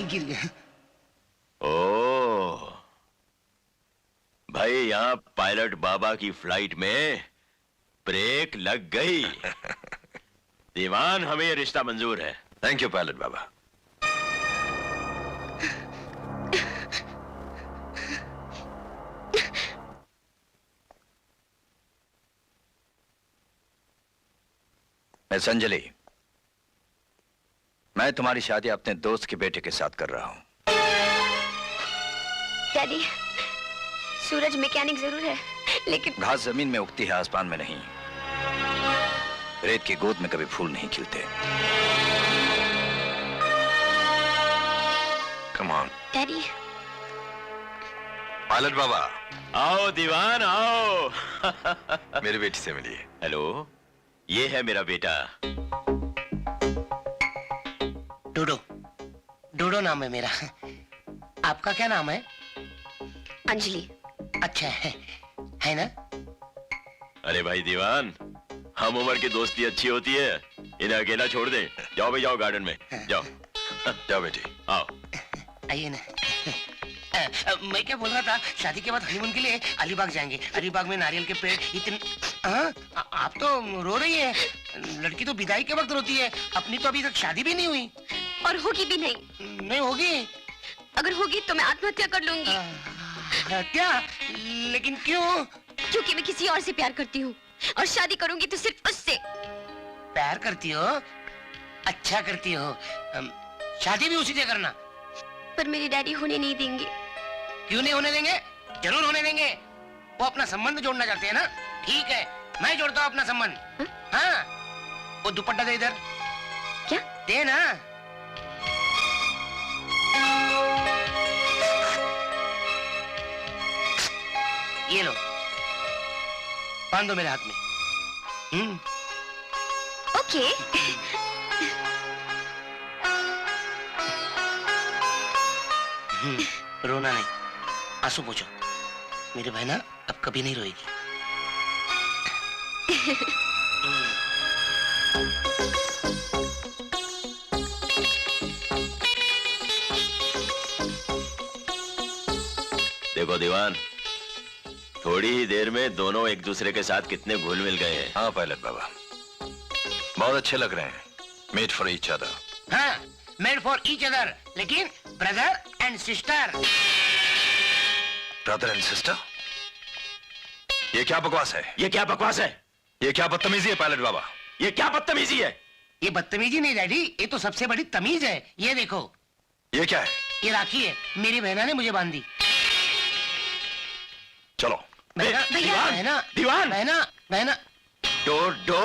गिर गया। ओह, भाई यहाँ पायलट बाबा की फ्लाइट में ब्रेक लग गई। दीवान, हमें ये रिश्ता मंजूर है। Thank you pilot Baba. Miss Anjali, मैं तुम्हारी शादी अपने दोस्त के बेटे के साथ कर रहा हूं। डैडी, सूरज मैकेनिक जरूर है, लेकिन घास जमीन में उगती है, आसमान में नहीं। रेत की गोद में कभी फूल नहीं खिलते। Come on daddy. पायलट बाबा। आओ दीवान आओ। मेरी बेटी से मिलिए। हेलो, ये है मेरा बेटा। डोडो। डोडो नाम है मेरा। आपका क्या नाम है? अंजलि। अच्छा है ना? अरे भाई दीवान, हम उम्र की दोस्ती अच्छी होती है, इन्हें अकेला छोड़ दे। जाओ भाई, जाओ गार्डन में जाओ। जाओ बेटी, आओ। आइए ना। मैं क्या बोल रहा था, शादी के बाद हनीमून के लिए अलीबाग जाएंगे। अलीबाग में नारियल के पेड़ इतने। आप तो रो रही है। लड़की तो विदाई के वक्त रोती है। अपनी तो अभी तक शादी भी नहीं हुई। और होगी भी नहीं। नहीं होगी? अगर होगी तो मैं आत्महत्या कर लूंगी। क्या? लेकिन क्यों? क्योंकि मैं किसी और से प्यार करती हूँ, और शादी करूंगी तो सिर्फ उससे। प्यार करती हो? अच्छा करती हो। शादी भी उसी से करना। पर मेरे डैडी होने नहीं देंगे। क्यों नहीं होने देंगे? जरूर होने देंगे। वो अपना संबंध जोड़ना चाहते हैं ना? ठीक है, मैं जोड़ता हूँ अपना संबंध। हाँ, वो दुपट्टा दे इधर। क्या? दे ना। ये लो, बांधो मेरे हाथ में। ओके। रोना नहीं, आंसू पोंछो। मेरी बहना अब कभी नहीं रोएगी। देखो दीवान, थोड़ी ही देर में दोनों एक दूसरे के साथ कितने घुल मिल गए हैं। हाँ पायलट बाबा, बहुत अच्छे लग रहे हैं। Made for each other. हाँ, मेड फॉर ईच अदर, लेकिन brother and sister. Brother and sister? ये क्या बकवास है? ये क्या बकवास है? ये क्या बदतमीजी है पायलट बाबा? ये क्या बदतमीजी है? ये बदतमीजी नहीं डैडी, ये तो सबसे बड़ी तमीज है। ये देखो। ये क्या है? ये राखी है, मेरी बहना ने मुझे बांधी। चलो। बहना, दीवान, बहना, दीवान। बहना, बहना। डोडो।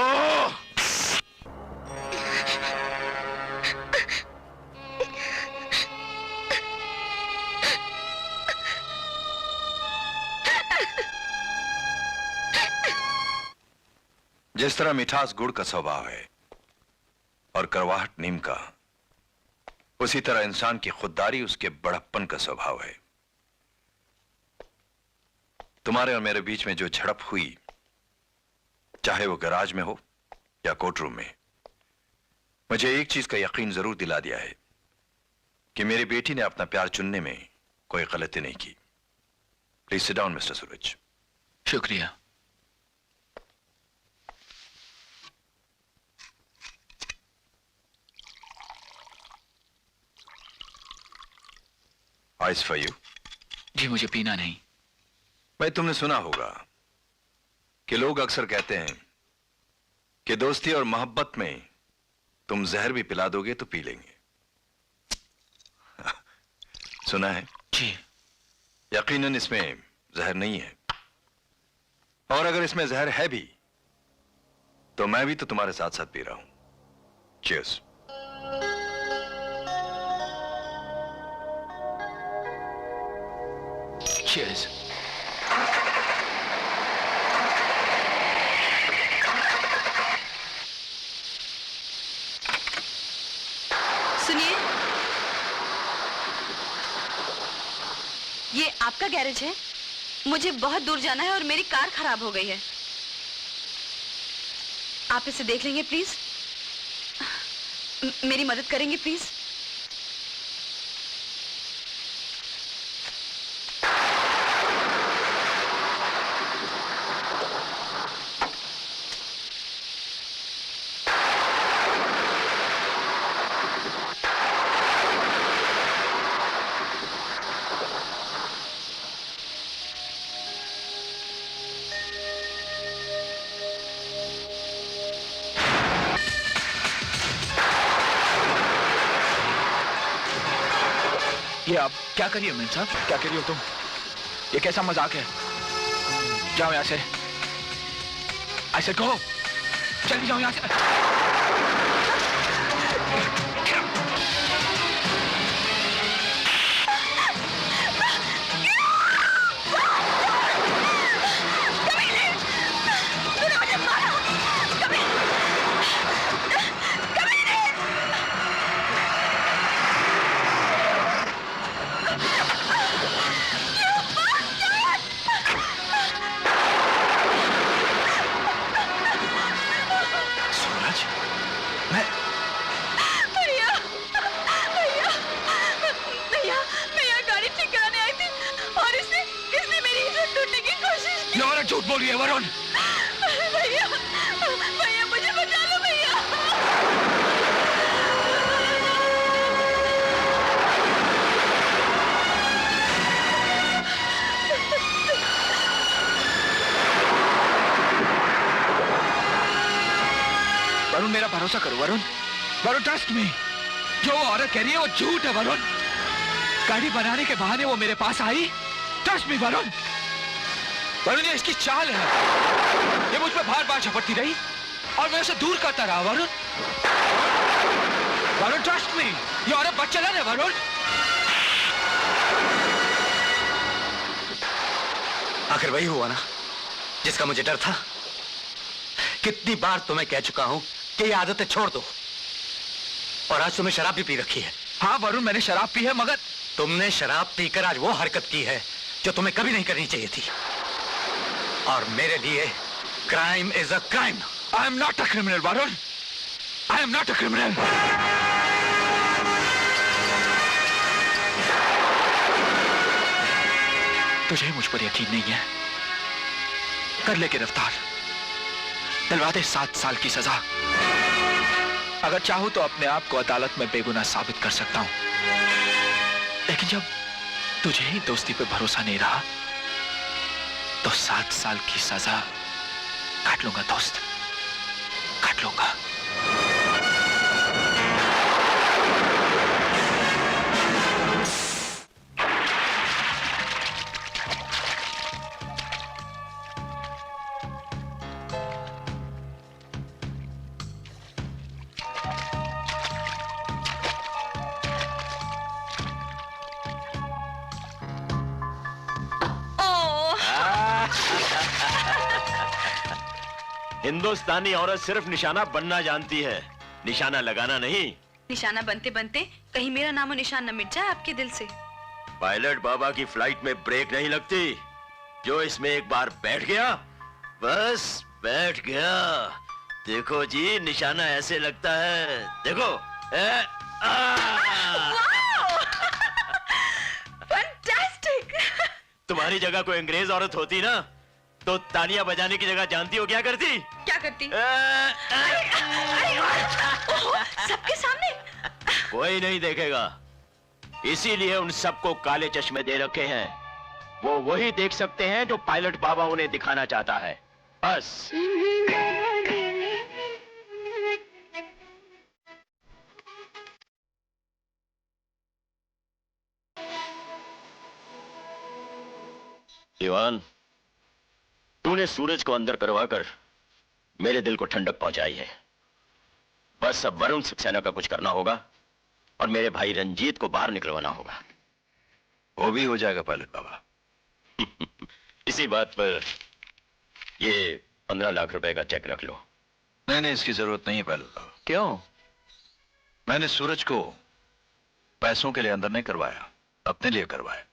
जिस तरह मिठास गुड़ का स्वभाव है और करवाहट नीम का, उसी तरह इंसान की खुददारी उसके बड़प्पन का स्वभाव है। तुम्हारे और मेरे बीच में जो झड़प हुई, चाहे वो गैराज में हो या कोर्ट रूम में, मुझे एक चीज का यकीन जरूर दिला दिया है कि मेरी बेटी ने अपना प्यार चुनने में कोई गलती नहीं की। प्लीज सिट डाउन मिस्टर सूरज। शुक्रिया। Ice for you. जी मुझे पीना नहीं। भाई तुमने सुना होगा कि लोग अक्सर कहते हैं कि दोस्ती और मोहब्बत में तुम जहर भी पिला दोगे तो पी लेंगे। सुना है? जी। यकीनन इसमें जहर नहीं है, और अगर इसमें जहर है भी तो मैं भी तो तुम्हारे साथ साथ पी रहा हूं। चीयर्स। चीयर्स। सुनिए, ये आपका गैरेज है? मुझे बहुत दूर जाना है और मेरी कार खराब हो गई है। आप इसे देख लेंगे प्लीज? मेरी मदद करेंगे प्लीज? ये आप क्या करिए मीन साहब, क्या करिए तुम? ये कैसा मजाक है? जाओ यहाँ से। ऐसे कहो, चली जाओ यहाँ से। झूठ बोल रही है वरुण। भैया भैया मुझे बचा लो भैया। वरुण मेरा भरोसा करो वरुण, वरुण ट्रस्ट मी। जो वो औरत कह रही है वो झूठ है वरुण। गाड़ी बनाने के बहाने वो मेरे पास आई। Trust me Varun. वरुण ये इसकी चाल है। ये मुझ पर बार बार झपटती रही और मैं उसे दूर करता रहा वरुण। वरुण ट्रस्ट मी, ये औरत बदचलन है वरुण। आखिर वही हुआ ना जिसका मुझे डर था। कितनी बार तुम्हें कह चुका हूं कि ये आदतें छोड़ दो, और आज तुम्हें शराब भी पी रखी है। हाँ वरुण मैंने शराब पी है, मगर तुमने शराब पीकर आज वो हरकत की है जो तुम्हें कभी नहीं करनी चाहिए थी। और मेरे लिए crime is a crime. I am not a criminal Varun, I am not a criminal. तुझे मुझ पर यकीन नहीं है? कर ले गिरफ्तार, दिलवा दे 7 साल की सजा। अगर चाहूं तो अपने आप को अदालत में बेगुनाह साबित कर सकता हूं, लेकिन जब तुझे ही दोस्ती पे भरोसा नहीं रहा तो 7 साल की सजा काट लूंगा दोस्त, काट लूंगा। हिंदुस्तानी औरत सिर्फ निशाना बनना जानती है, निशाना लगाना नहीं। निशाना बनते बनते कहीं मेरा नामो निशान न मिट जाए आपके दिल से। पायलट बाबा की फ्लाइट में ब्रेक नहीं लगती। जो इसमें एक बार बैठ गया बस बैठ गया। देखो जी निशाना ऐसे लगता है, देखो। फैंटास्टिक। तुम्हारी जगह कोई अंग्रेज औरत होती ना तो तालियां बजाने की जगह जानती हो क्या करती? क्या करती? सबके सामने? कोई नहीं देखेगा, इसीलिए उन सबको काले चश्मे दे रखे हैं। वो वही देख सकते हैं जो पायलट बाबा उन्हें दिखाना चाहता है, बस। दीवान, तूने सूरज को अंदर करवाकर मेरे दिल को ठंडक पहुंचाई है। बस अब वरुण सक्सेना का कुछ करना होगा और मेरे भाई रंजीत को बाहर निकलवाना होगा। वो भी हो जाएगा पायलट बाबा। इसी बात पर ये 15 लाख रुपए का चेक रख लो। नहीं, इसकी जरूरत नहीं है पायलट बाबा। क्यों? मैंने सूरज को पैसों के लिए अंदर नहीं करवाया, अपने लिए करवाया,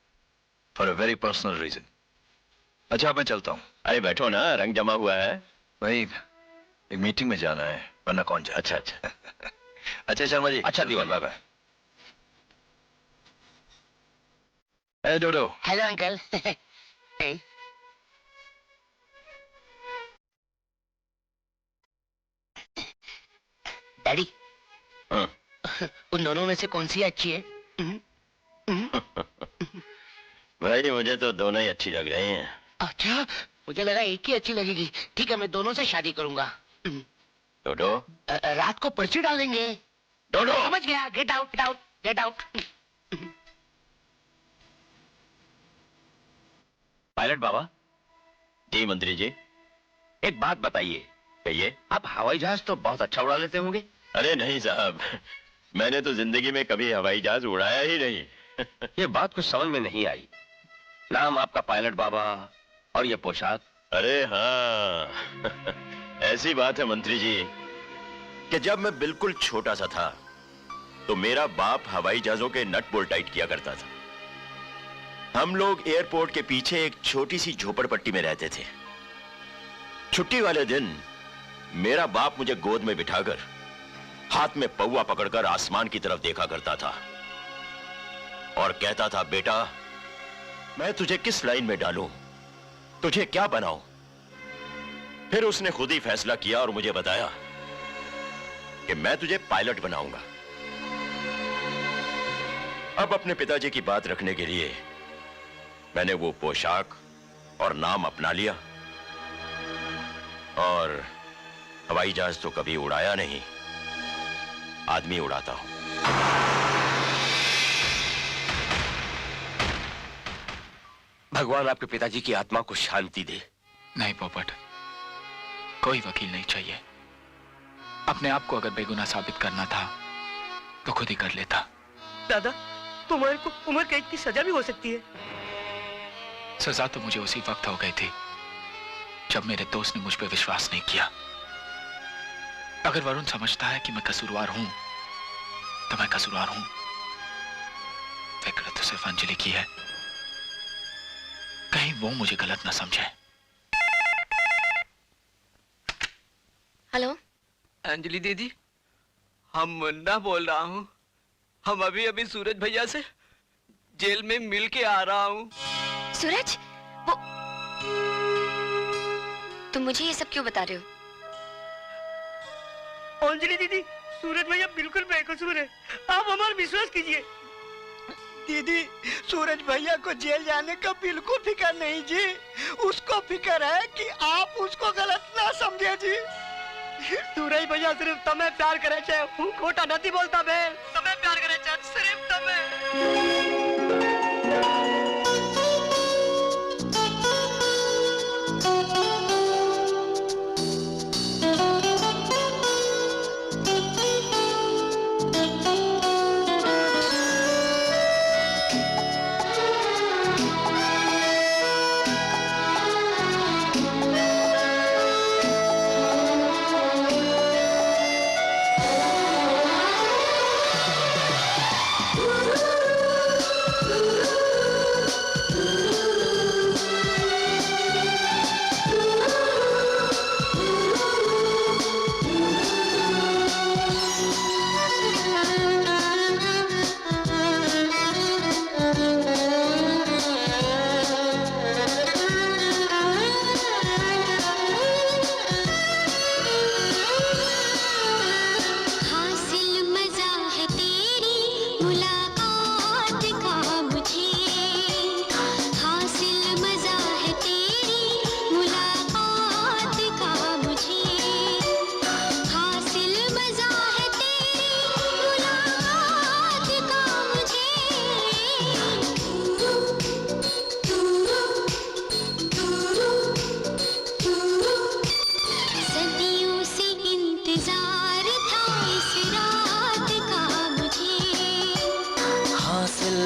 for a very personal reason. अच्छा मैं चलता हूँ। अरे बैठो ना, रंग जमा हुआ है। भाई एक मीटिंग में जाना है, वरना कौन जाए। अच्छा अच्छा। अच्छा शर्मा जी। अच्छा दीवान। Bye bye. ए डोडो। Hello uncle. डैडी, हाँ। उन दोनों में से कौन सी अच्छी है? भाई मुझे तो दोनों ही अच्छी लग रही हैं। अच्छा, मुझे लगा एक ही अच्छी लगेगी। ठीक है, मैं दोनों से शादी करूंगा। डोडो, रात को पर्ची डाल देंगे। डोडो। समझ गया। Get out, get out, get out. Pilot Baba. जी मंत्री जी। एक बात बताइए, कहिए। आप हवाई जहाज तो बहुत अच्छा उड़ा लेते होंगे। अरे नहीं साहब, मैंने तो जिंदगी में कभी हवाई जहाज उड़ाया ही नहीं। ये बात कुछ समझ में नहीं आई। नाम आपका पायलट बाबा और ये पोशाक। अरे हाँ, ऐसी बात है मंत्री जी कि जब मैं बिल्कुल छोटा सा था तो मेरा बाप हवाई जहाजों के नट बोल्ट टाइट किया करता था। हम लोग एयरपोर्ट के पीछे एक छोटी सी झोपड़पट्टी में रहते थे। छुट्टी वाले दिन मेरा बाप मुझे गोद में बिठाकर हाथ में पौवा पकड़कर आसमान की तरफ देखा करता था और कहता था, बेटा मैं तुझे किस लाइन में डालूं, तुझे क्या बनाऊं। फिर उसने खुद ही फैसला किया और मुझे बताया कि मैं तुझे पायलट बनाऊंगा। अब अपने पिताजी की बात रखने के लिए मैंने वो पोशाक और नाम अपना लिया और हवाई जहाज तो कभी उड़ाया नहीं, आदमी उड़ाता हूं। भगवान आपके पिताजी की आत्मा को शांति दे। नहीं पोपट, कोई वकील नहीं चाहिए। अपने आप को अगर बेगुनाह साबित करना था तो खुद ही कर लेता। दादा, तुम्हारे को उम्र कैद की सजा भी हो सकती है। सजा तो मुझे उसी वक्त हो गई थी जब मेरे दोस्त ने मुझ पर विश्वास नहीं किया। अगर वरुण समझता है कि मैं कसूरवार हूं तो मैं कसूरवार हूं। फिक्र तो सिर्फ अंजलि की है, कहीं वो मुझे गलत ना समझे। हेलो अंजलि दीदी, हम मुन्ना बोल रहा हूँ। हम अभी अभी सूरज भैया से जेल में मिल के आ रहा हूँ। सूरज, वो तुम मुझे ये सब क्यों बता रहे हो? अंजलि दीदी, सूरज भैया बिल्कुल बेकसूर है, आप हमारा विश्वास कीजिए। दीदी, सूरज भैया को जेल जाने का बिल्कुल फिक्र नहीं जी। उसको फिक्र है कि आप उसको गलत ना समझे जी। सूरज भैया सिर्फ तुम्हें प्यार करे छे, हूँ खोटा नहीं बोलता बहन। तुम्हें प्यार करे छे, सिर्फ तुम्हें।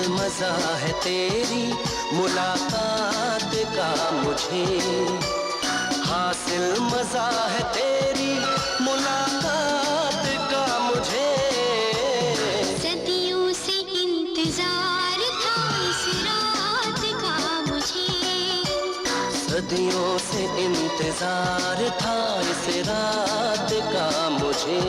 मजा है तेरी मुलाकात का मुझे, हासिल मजा है तेरी मुलाकात का मुझे। सदियों से इंतजार था इस रात का मुझे, सदियों से इंतजार था इस रात का मुझे।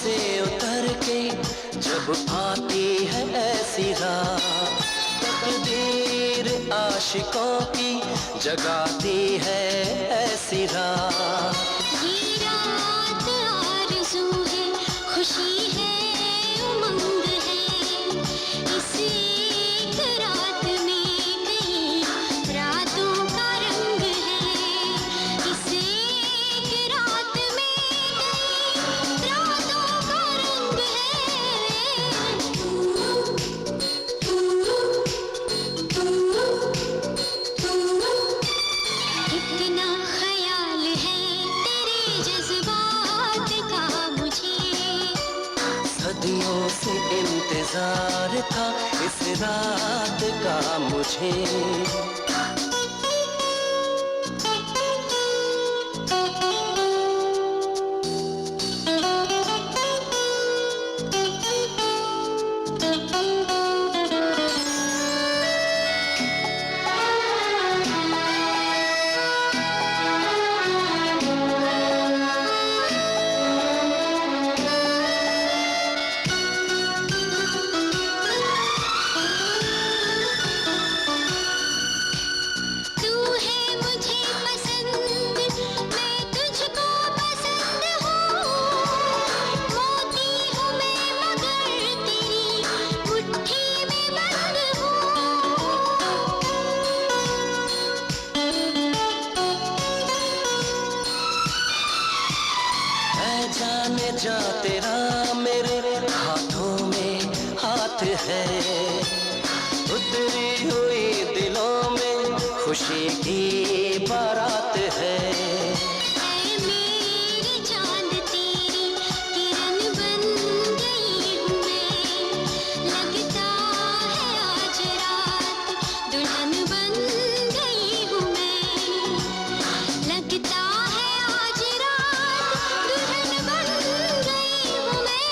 से उतर के जब आती है ऐसी रात, तकदीर आशिकों की जगाती है ऐसी रात। ये रात आरज़ू है, खुशी है, उमंग है, इस एक रात में कई रातों का रंग है, इस एक रात में कई रातों का रंग है। इतना ख्याल है तेरे जज्बात का मुझे, सदियों से इंतजार था इस रात का मुझे। तू है मुझे पसंद, मैं तुझको पसंद हूँ, मोती हूँ मैं मगर तेरी मुट्ठी में बंद है जाने जा तेरा मेरे हाथों में हाथ है, उतरी हुई दिलों में खुशी की बारात है। ऐ मेरी चांद तेरी किरण बन गई हूँ मैं, लगता है आज रात दुल्हन बन गई हूँ मैं, लगता है आज रात दुल्हन बन गई हूँ मैं।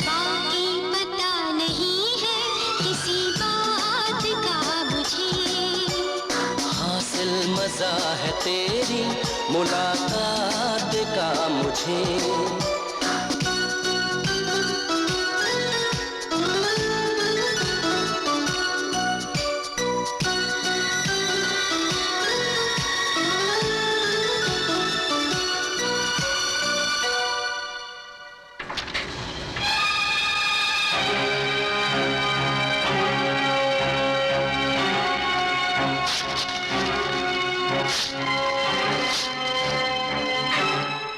बाकी पता नहीं है किसी बात का मुझे, हासिल मजा है तेरी मुलाकात का मुझे।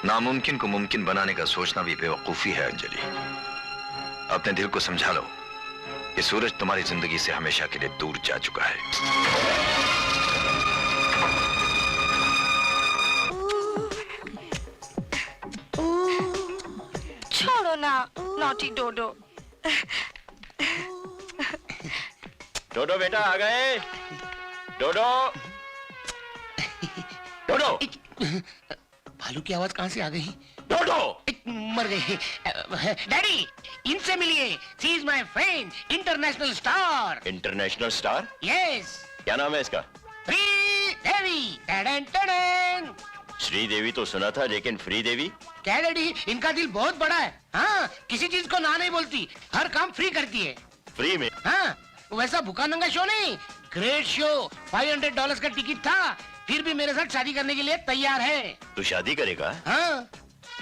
नामुमकिन को मुमकिन बनाने का सोचना भी बेवकूफी है अंजलि। अपने दिल को समझा लो कि सूरज तुम्हारी जिंदगी से हमेशा के लिए दूर जा चुका है। छोड़ो ना नॉटी डोडो। डोडो बेटा आ गए। डोडो डोडो भालू की आवाज कहाँ से आ गई? डोडो मर गई। डैडी इनसे मिलिए, she is my friend, international star. International star? Yes, क्या नाम है इसका? फ्री देवी। टडन टडन। श्रीदेवी तो सुना था, लेकिन फ्री देवी? क्या डैडी, इनका दिल बहुत बड़ा है। हाँ, किसी चीज को ना नहीं बोलती, हर काम फ्री करती है। फ्री में? हाँ, वैसा भूखा नंगा शो नहीं, ग्रेट शो। $500 का टिकट था, फिर भी मेरे साथ शादी करने के लिए तैयार है। तू शादी करेगा? हाँ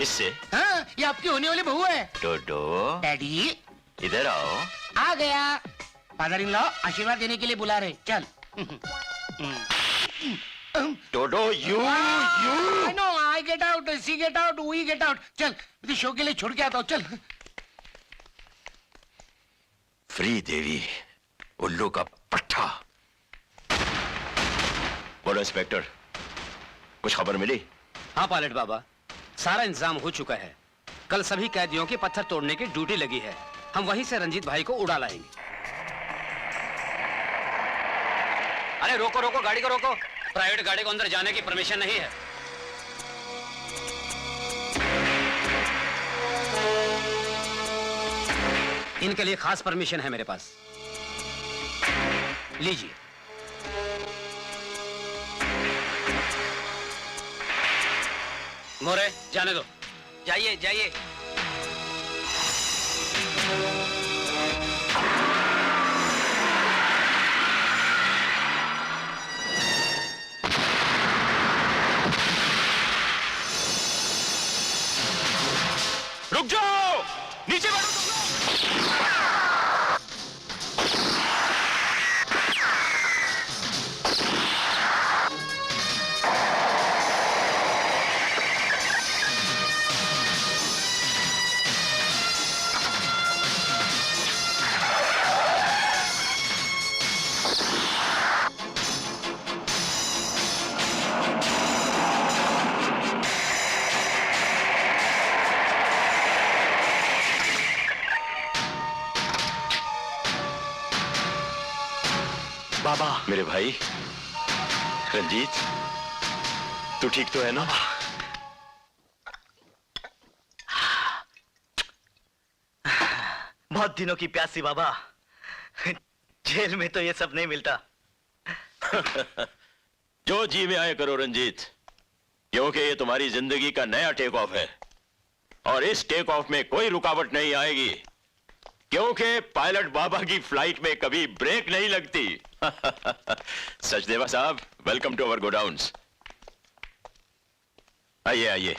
इससे? हाँ, ये आपकी होने वाली बहू है। डोडो डैडी इधर आओ। आ गया। फादर इन लॉ आशीर्वाद देने के लिए बुला रहे, चल। Dodo you know, I get out, see get out, we get out. चल मुझे शो के लिए छोड़ के आता हूँ, चल। फ्री देवी उल्लू का पट्टा। बोलो इंस्पेक्टर, कुछ खबर मिली? हाँ पायलट बाबा, सारा इंतजाम हो चुका है। कल सभी कैदियों की पत्थर तोड़ने की ड्यूटी लगी है। हम वहीं से रंजीत भाई को उड़ा लाएंगे। अरे रोको रोको, गाड़ी को रोको। प्राइवेट गाड़ी को अंदर जाने की परमिशन नहीं है। इनके लिए खास परमिशन है मेरे पास, लीजिए। मोरे जाने दो। जाइए जाइए। रुक जाओ, नीचे बैठो तुम लोग। बाबा, मेरे भाई रंजीत, तू ठीक तो है ना? बहुत दिनों की प्यास थी बाबा। जेल में तो ये सब नहीं मिलता। जो जी में आए करो रंजीत, क्योंकि ये तुम्हारी जिंदगी का नया टेक ऑफ है और इस टेक ऑफ में कोई रुकावट नहीं आएगी, क्योंकि पायलट बाबा की फ्लाइट में कभी ब्रेक नहीं लगती। सचदेवा साहब, वेलकम टू अवर गोडाउन्स। आइए आइए।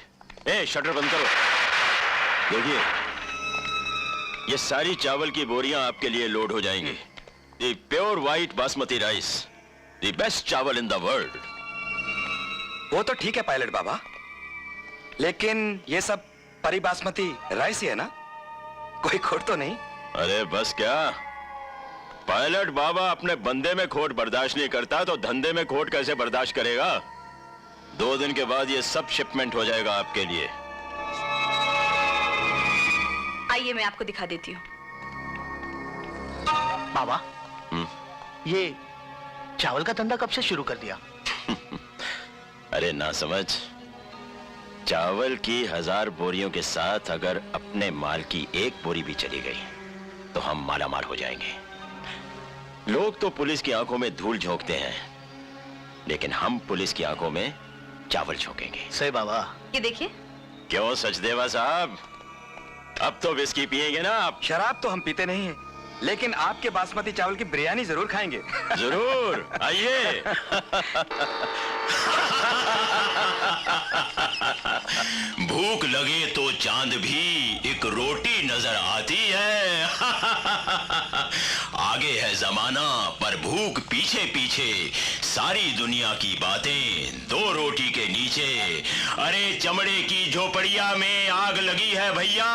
ए, शटर बंद करो। देखिए, ये सारी चावल की बोरियां आपके लिए लोड हो जाएंगी। The pure white basmati rice, the best chawal in the world. वो तो ठीक है पायलट बाबा, लेकिन ये सब परी बासमती राइस ही है ना? कोई खोट तो नहीं? अरे बस क्या, पायलट बाबा अपने बंदे में खोट बर्दाश्त नहीं करता तो धंधे में खोट कैसे बर्दाश्त करेगा? 2 दिन के बाद ये सब शिपमेंट हो जाएगा आपके लिए। आइए मैं आपको दिखा देती हूँ। बाबा, ये चावल का धंधा कब से शुरू कर दिया? अरे ना समझ, चावल की 1000 बोरियों के साथ अगर अपने माल की 1 बोरी भी चली गई तो हम मालामाल हो जाएंगे। लोग तो पुलिस की आंखों में धूल झोंकते हैं, लेकिन हम पुलिस की आंखों में चावल झोंकेंगे। सही बाबा। ये देखिए। क्यों सचदेवा साहब, अब तो विस्की पिएंगे ना आप? शराब तो हम पीते नहीं हैं, लेकिन आपके बासमती चावल की बिरयानी जरूर खाएंगे। जरूर, आइए। भूख लगे तो चांद भी एक रोटी नजर आती है। आगे है जमाना पर भूख पीछे पीछे, सारी दुनिया की बातें 2 रोटी के नीचे। अरे चमड़े की झोपड़िया में आग लगी है भैया,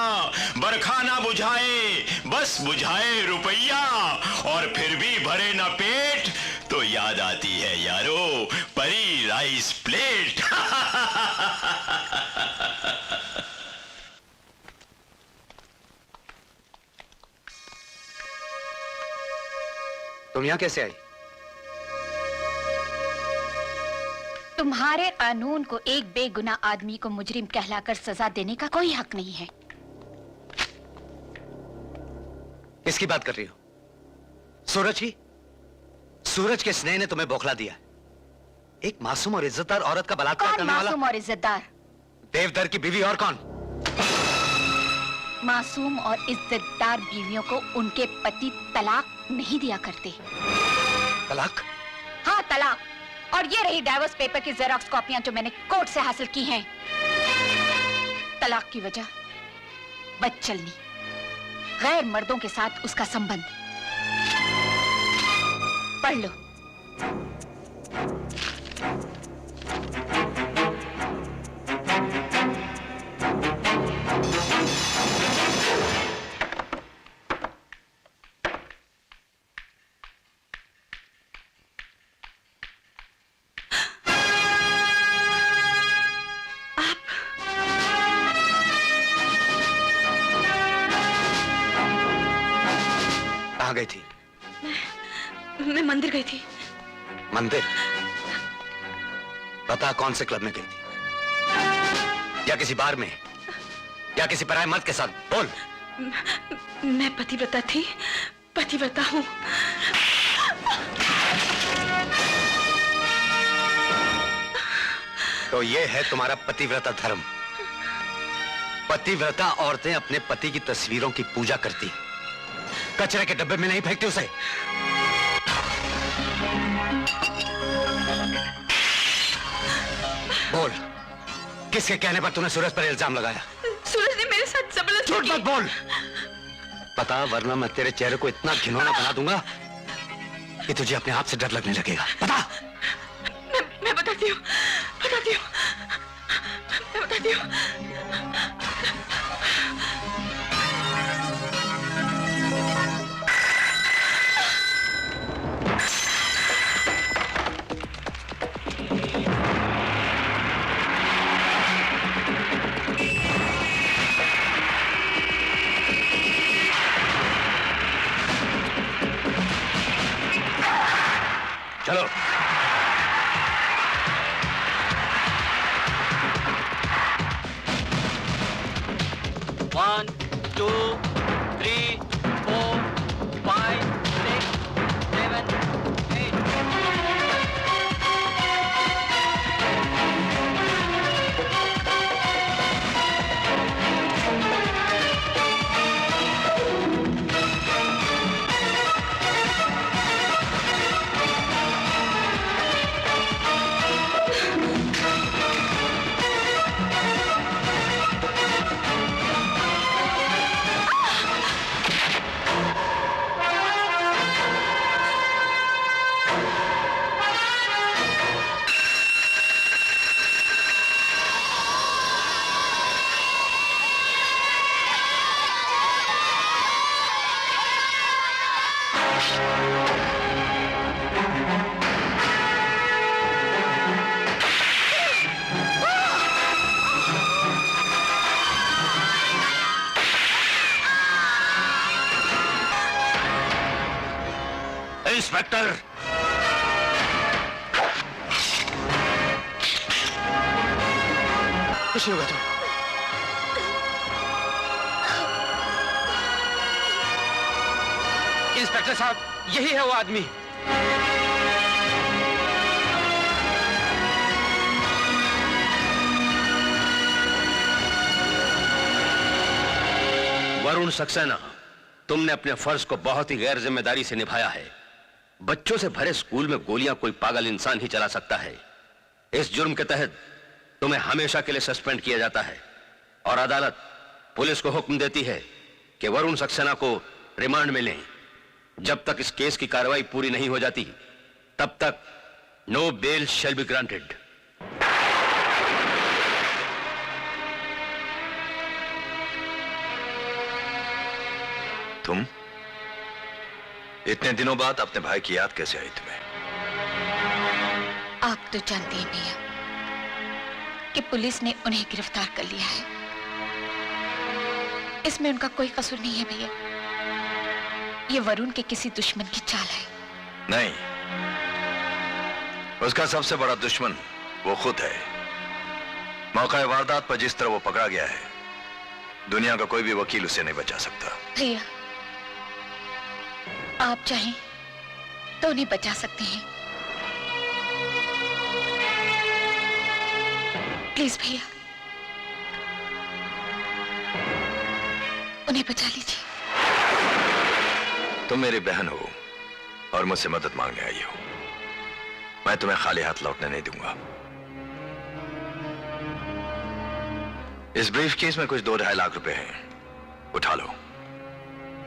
बरखा ना बुझाए बस बुझाए रुपया, और फिर भी भरे ना पेट तो याद आती है यारो परी राइस प्लेट। तुम यहाँ कैसे आई? तुम्हारे कानून को एक बेगुनाह आदमी को मुजरिम कहलाकर सजा देने का कोई हक नहीं है। किसकी बात कर रही हो? सूरज की? सूरज के स्नेह ने तुम्हें बौखला दिया। एक मासूम और इज्जतदार औरत का बलात्कार करने वाला। मासूम और इज्जतदार? देवदर की बीवी और कौन? मासूम और इज्जतदार बीवियों को उनके पति तलाक नहीं दिया करते। तलाक? हाँ, तलाक। और ये रही डाइवोर्स पेपर की जेरॉक्स कॉपियां जो मैंने कोर्ट से हासिल की हैं। तलाक की वजह बदचलनी, गैर मर्दों के साथ उसका संबंध। पढ़ लो। कहाँ गई थी? मैं मंदिर गई थी। मंदिर? बता, कौन से क्लब में गई थी? या किसी बार में, या किसी पराये मर्द के साथ? बोल। मैं पतिव्रता थी, पतिव्रता हूँ। तो ये है तुम्हारा पतिव्रता धर्म? पतिव्रता औरतें अपने पति की तस्वीरों की पूजा करती, कचरे के डब्बे में नहीं फेंकती उसे। बोल, किसके कहने पर तूने सूरज पर इल्जाम लगाया? सूरज ने मेरे साथ जबरदस्ती झूठ मत बोल। पता, वरना मैं तेरे चेहरे को इतना घिनौना बना दूंगा कि तुझे अपने आप से डर लगने लगेगा। पता? मैं बताती हूँ, मैं बताती हूँ। चलो। One, 2, 3, 4, 5, 6, 7, 8. इंस्पेक्टर, कुछ नहीं होगा तुम्हें। इंस्पेक्टर साहब, यही है वो आदमी। वरुण सक्सेना, तुमने अपने फर्ज को बहुत ही गैर जिम्मेदारी से निभाया है। बच्चों से भरे स्कूल में गोलियां कोई पागल इंसान ही चला सकता है। इस जुर्म के तहत तुम्हें हमेशा के लिए सस्पेंड किया जाता है और अदालत पुलिस को हुक्म देती है कि वरुण सक्सेना को रिमांड में लें। जब तक इस केस की कार्रवाई पूरी नहीं हो जाती, तब तक no bail shall be granted. तुम इतने दिनों बाद अपने भाई की याद कैसे आई तुम्हें? आप तो जानते ही भैया कि पुलिस ने उन्हें गिरफ्तार कर लिया है। इसमें उनका कोई कसूर नहीं है भैया। ये वरुण के किसी दुश्मन की चाल है। नहीं, उसका सबसे बड़ा दुश्मन वो खुद है। मौका वारदात पर जिस तरह वो पकड़ा गया है, दुनिया का कोई भी वकील उसे नहीं बचा सकता। भैया, आप चाहें तो उन्हें बचा सकते हैं। प्लीज भैया, उन्हें बचा लीजिए। तुम मेरी बहन हो और मुझसे मदद मांगने आई हो। मैं तुम्हें खाली हाथ लौटने नहीं दूंगा। इस ब्रीफ केस में कुछ 2-2.5 लाख रुपए हैं, उठा लो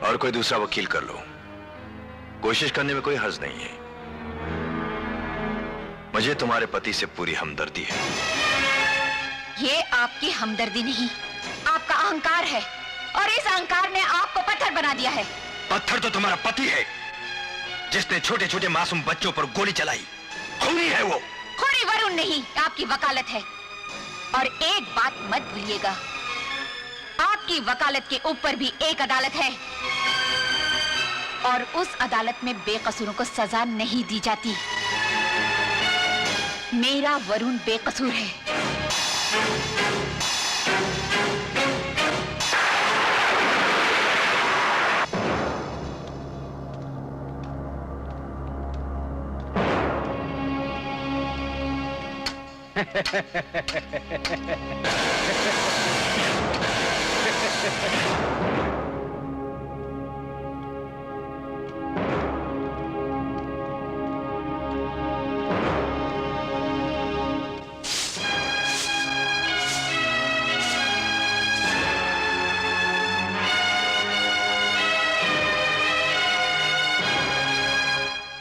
और कोई दूसरा वकील कर लो। कोशिश करने में कोई हर्ज नहीं है। मुझे तुम्हारे पति से पूरी हमदर्दी है। ये आपकी हमदर्दी नहीं, आपका अहंकार है और इस अहंकार ने आपको पत्थर बना दिया है। पत्थर तो तुम्हारा पति है, जिसने छोटे छोटे मासूम बच्चों पर गोली चलाई। खूनी है वो। खूनी वरुण नहीं, आपकी वकालत है। और एक बात मत भूलिएगा, आपकी वकालत के ऊपर भी एक अदालत है और उस अदालत में बेकसूरों को सजा नहीं दी जाती। मेरा वरुण बेकसूर है।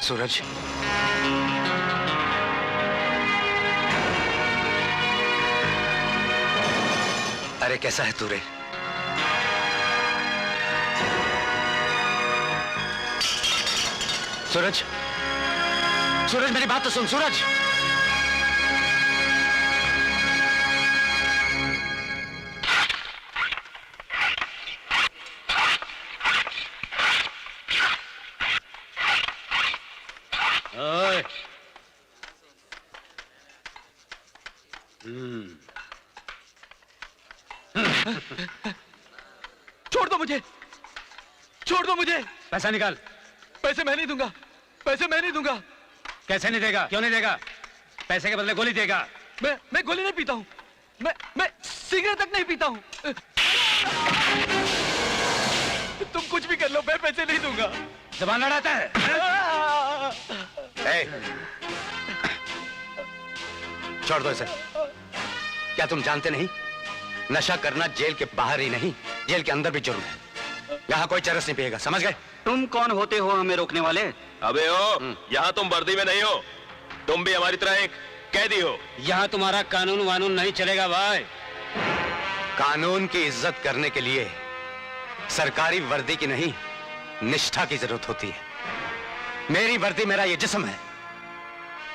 सूरज, अरे कैसा है तू रे? सूरज, सूरज मेरी बात तो सुन सूरज। ओए, छोड़ दो मुझे, छोड़ दो मुझे। पैसा निकाल। पैसे मैं नहीं दूंगा, पैसे मैं नहीं दूंगा। कैसे नहीं देगा? क्यों नहीं देगा? पैसे के बदले गोली देगा। मैं गोली नहीं पीता हूँ, मैं सिगरेट तक नहीं पीता हूँ। तुम कुछ भी कर लो, मैं पैसे नहीं दूंगा। जबान लड़ाता है? छोड़ दो इसे। क्या तुम जानते नहीं, नशा करना जेल के बाहर ही नहीं, जेल के अंदर भी जुर्म है। यहाँ कोई चरस नहीं पिएगा, समझ गए? तुम कौन होते हो हमें रोकने वाले? अबे ओ, यहाँ तुम वर्दी में नहीं हो, तुम भी हमारी तरह एक कैदी हो। यहाँ तुम्हारा कानून वानून नहीं चलेगा भाई। कानून की इज्जत करने के लिए सरकारी वर्दी की नहीं, निष्ठा की जरूरत होती है। मेरी वर्दी मेरा ये जिस्म है,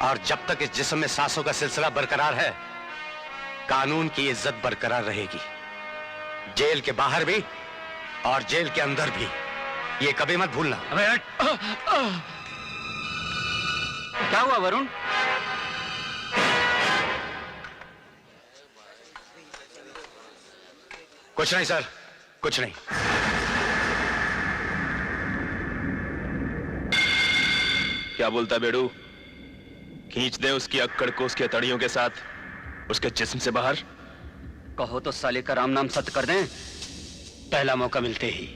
और जब तक इस जिस्म में सांसों का सिलसिला बरकरार है, कानून की इज्जत बरकरार रहेगी। जेल के बाहर भी और जेल के अंदर भी, ये कभी मत भूलना। क्या हुआ वरुण? कुछ नहीं सर, कुछ नहीं। क्या बोलता है बेड़ू? खींच दे उसकी अक्कड़ को उसके तड़ियों के साथ उसके जिस्म से बाहर। कहो तो साले का राम नाम सत्य कर दें। पहला मौका मिलते ही।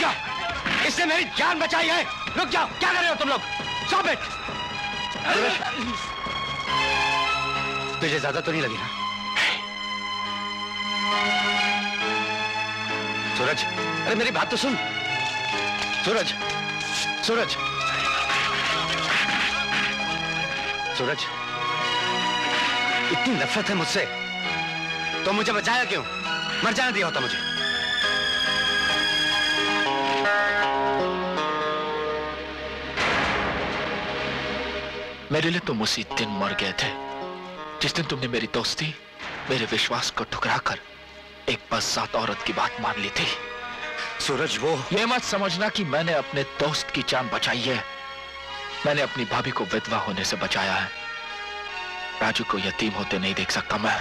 जाओ, इसने मेरी जान बचाई है। रुक जाओ, क्या कर रहे हो तुम लोग? Stop it! तुझे ज्यादा तो नहीं लगी ना? सूरज, अरे मेरी बात तो सुन। सूरज, सूरज, सूरज, इतनी नफरत है मुझसे तो मुझे बचाया क्यों? मर जाने दिया होता मुझे। मेरे लिए तुम उसी दिन मर गए थे जिस दिन तुमने मेरी दोस्ती, मेरे विश्वास को ठुकराकर एक बज़ात औरत की बात मान ली थी। सूरज, वो ये मत समझना कि मैंने अपने दोस्त की जान बचाई है। मैंने अपनी भाभी को विधवा होने से बचाया है। राजू को यतीम होते नहीं देख सकता मैं।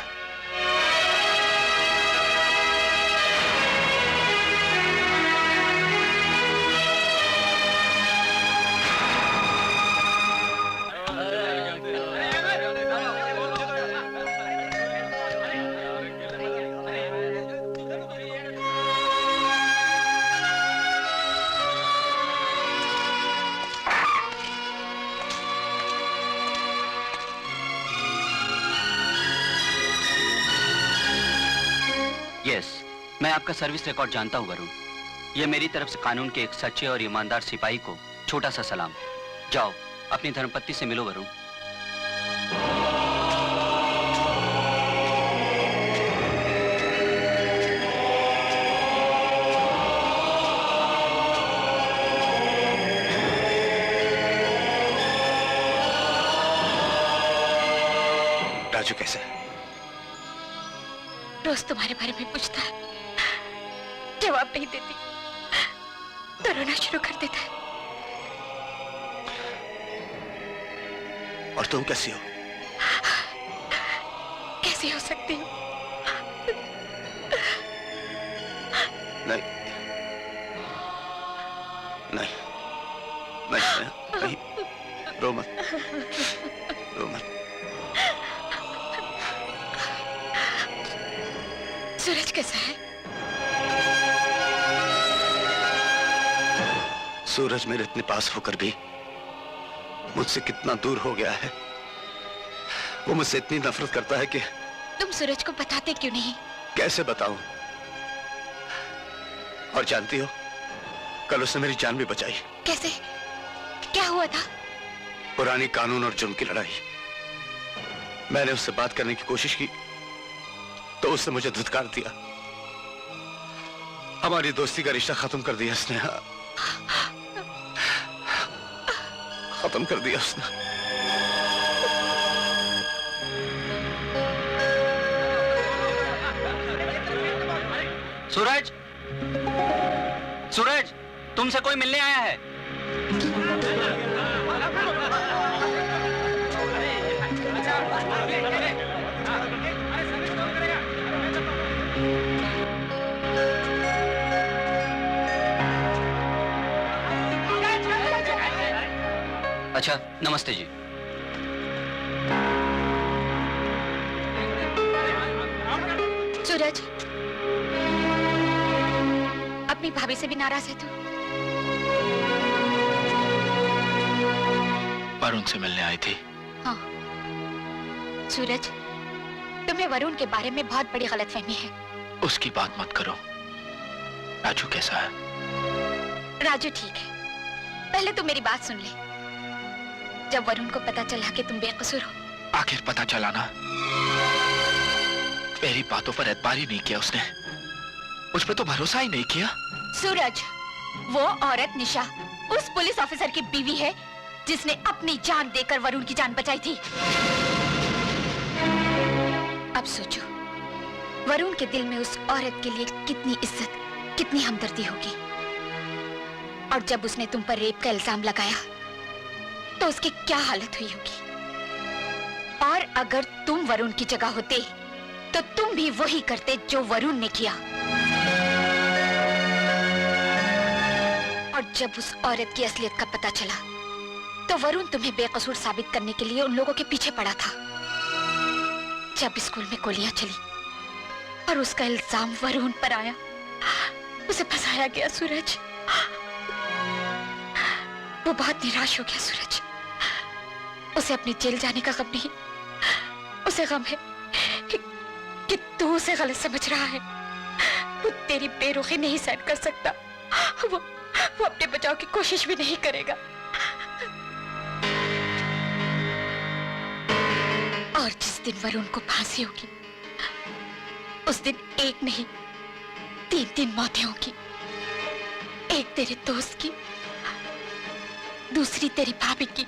मैं आपका सर्विस रिकॉर्ड जानता हूं वरुण। यह मेरी तरफ से कानून के एक सच्चे और ईमानदार सिपाही को छोटा सा सलाम। जाओ अपनी धर्मपत्नी से मिलो वरुण। राजू कैसा है? रोज तुम्हारे बारे में पूछता है, जवाब नहीं देती तो रोना शुरू कर देता है। और तुम कैसी हो? कैसी हो सकती हूँ? नहीं नहीं नहीं नहीं, रो मत, रो मत। सूरज कैसा है? सूरज मेरे इतने पास होकर भी मुझसे कितना दूर हो गया है। वो मुझसे इतनी नफरत करता है कि तुम सूरज को बताते क्यों नहीं? कैसे बताऊं? और जानती हो, कल उसने मेरी जान भी बचाई। कैसे? क्या हुआ था? पुरानी कानून और जुर्म की लड़ाई। मैंने उससे बात करने की कोशिश की तो उसने मुझे धुतकार दिया। हमारी दोस्ती का रिश्ता खत्म कर दिया उसने। खत्म कर दिया उसने। सूरज, सूरज, तुमसे कोई मिलने आया है। अच्छा, नमस्ते जी। सूरज, अपनी भाभी से भी नाराज है तू? वरुण से मिलने आई थी। हाँ। सूरज, तुम्हें वरुण के बारे में बहुत बड़ी गलतफहमी है। उसकी बात मत करो। राजू कैसा है? राजू ठीक है। पहले तो मेरी बात सुन ले। जब वरुण को पता चला कि तुम बेकसूर हो। आखिर पता चला ना। मेरी बातों पर एतबार ही नहीं किया उसने। मुझ पर तो भरोसा ही नहीं किया। सूरज, वो औरत निशा उस पुलिस ऑफिसर की बीवी है जिसने अपनी जान देकर वरुण की जान बचाई थी। अब सोचो, वरुण के दिल में उस औरत के लिए कितनी इज्जत, कितनी हमदर्दी होगी। और जब उसने तुम पर रेप का इल्जाम लगाया तो उसकी क्या हालत हुई होगी। और अगर तुम वरुण की जगह होते तो तुम भी वही करते जो वरुण ने किया। और जब उस औरत की असलियत का पता चला तो वरुण तुम्हें बेकसूर साबित करने के लिए उन लोगों के पीछे पड़ा था। जब स्कूल में गोलियां चली और उसका इल्जाम वरुण पर आया, उसे फंसाया गया। सूरज, वो बहुत निराश हो गया सूरज। उसे अपने जेल जाने का गम नहीं, उसे गम है कि तू उसे गलत समझ रहा है। वो तेरी बेरुखी नहीं सहन कर सकता। वो अपने बचाव की कोशिश भी नहीं करेगा। और जिस दिन वरुण को फांसी होगी, उस दिन एक नहीं 3 मौतें होगी। एक तेरे दोस्त की, दूसरी तेरी भाभी की,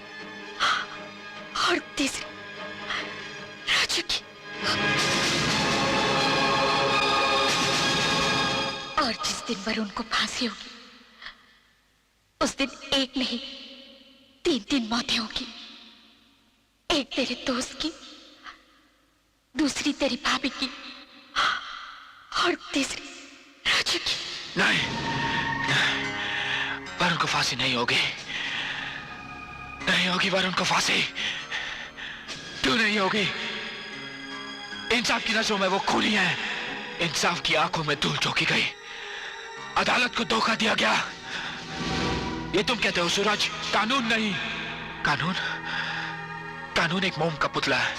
और तीसरी राजू की। और जिस दिन वरुण को फांसी होगी, उस दिन एक नहीं 3 मौतें होगी। एक तेरे दोस्त की, दूसरी तेरी भाभी की, और तीसरी राजू की। नहीं, वरुण को फांसी नहीं होगी, नहीं होगी वरुण को फांसी। क्यों नहीं होगी? इंसाफ की नजरों में वो खूनी है, इंसाफ की आंखों में धूल झोंकी गई, अदालत को धोखा दिया गया। ये तुम कहते हो सूरज, कानून नहीं। कानून कानून एक मोम का पुतला है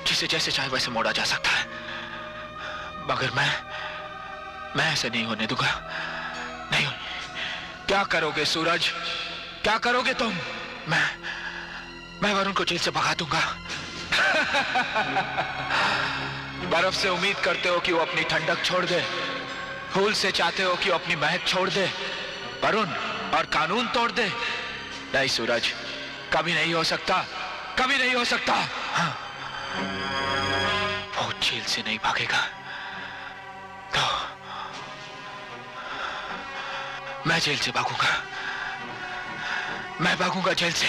जिसे जैसे चाहे वैसे मोड़ा जा सकता है, मगर मैं ऐसे नहीं होने दूंगा। नहीं। क्या करोगे सूरज, क्या करोगे तुम? मैं वरुण को जेल से भगा दूंगा। बर्फ से उम्मीद करते हो कि वो अपनी ठंडक छोड़ दे, फूल से चाहते हो कि वो अपनी महक छोड़ दे, वरुण और कानून तोड़ दे। नहीं सूरज, कभी नहीं हो सकता, कभी नहीं हो सकता। हाँ। वो जेल से नहीं भागेगा तो मैं जेल से भागूंगा, मैं भागूंगा जेल से।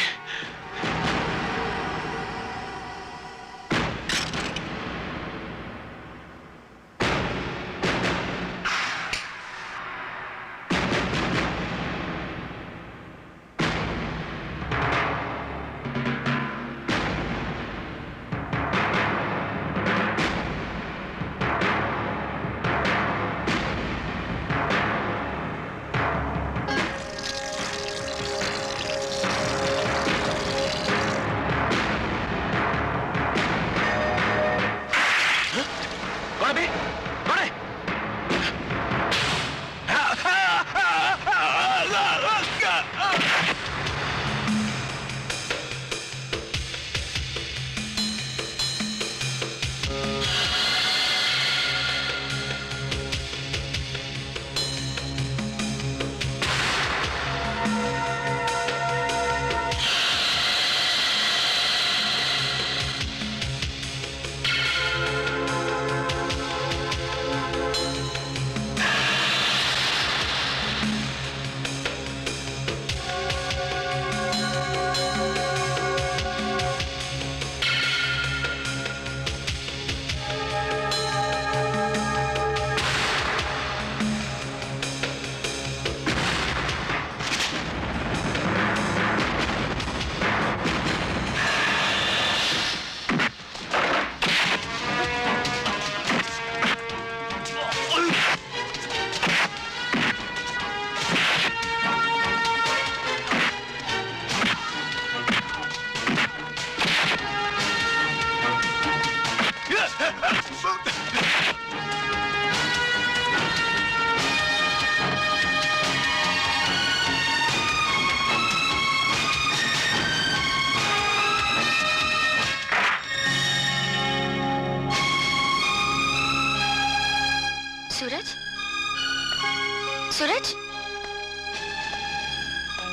सूरज,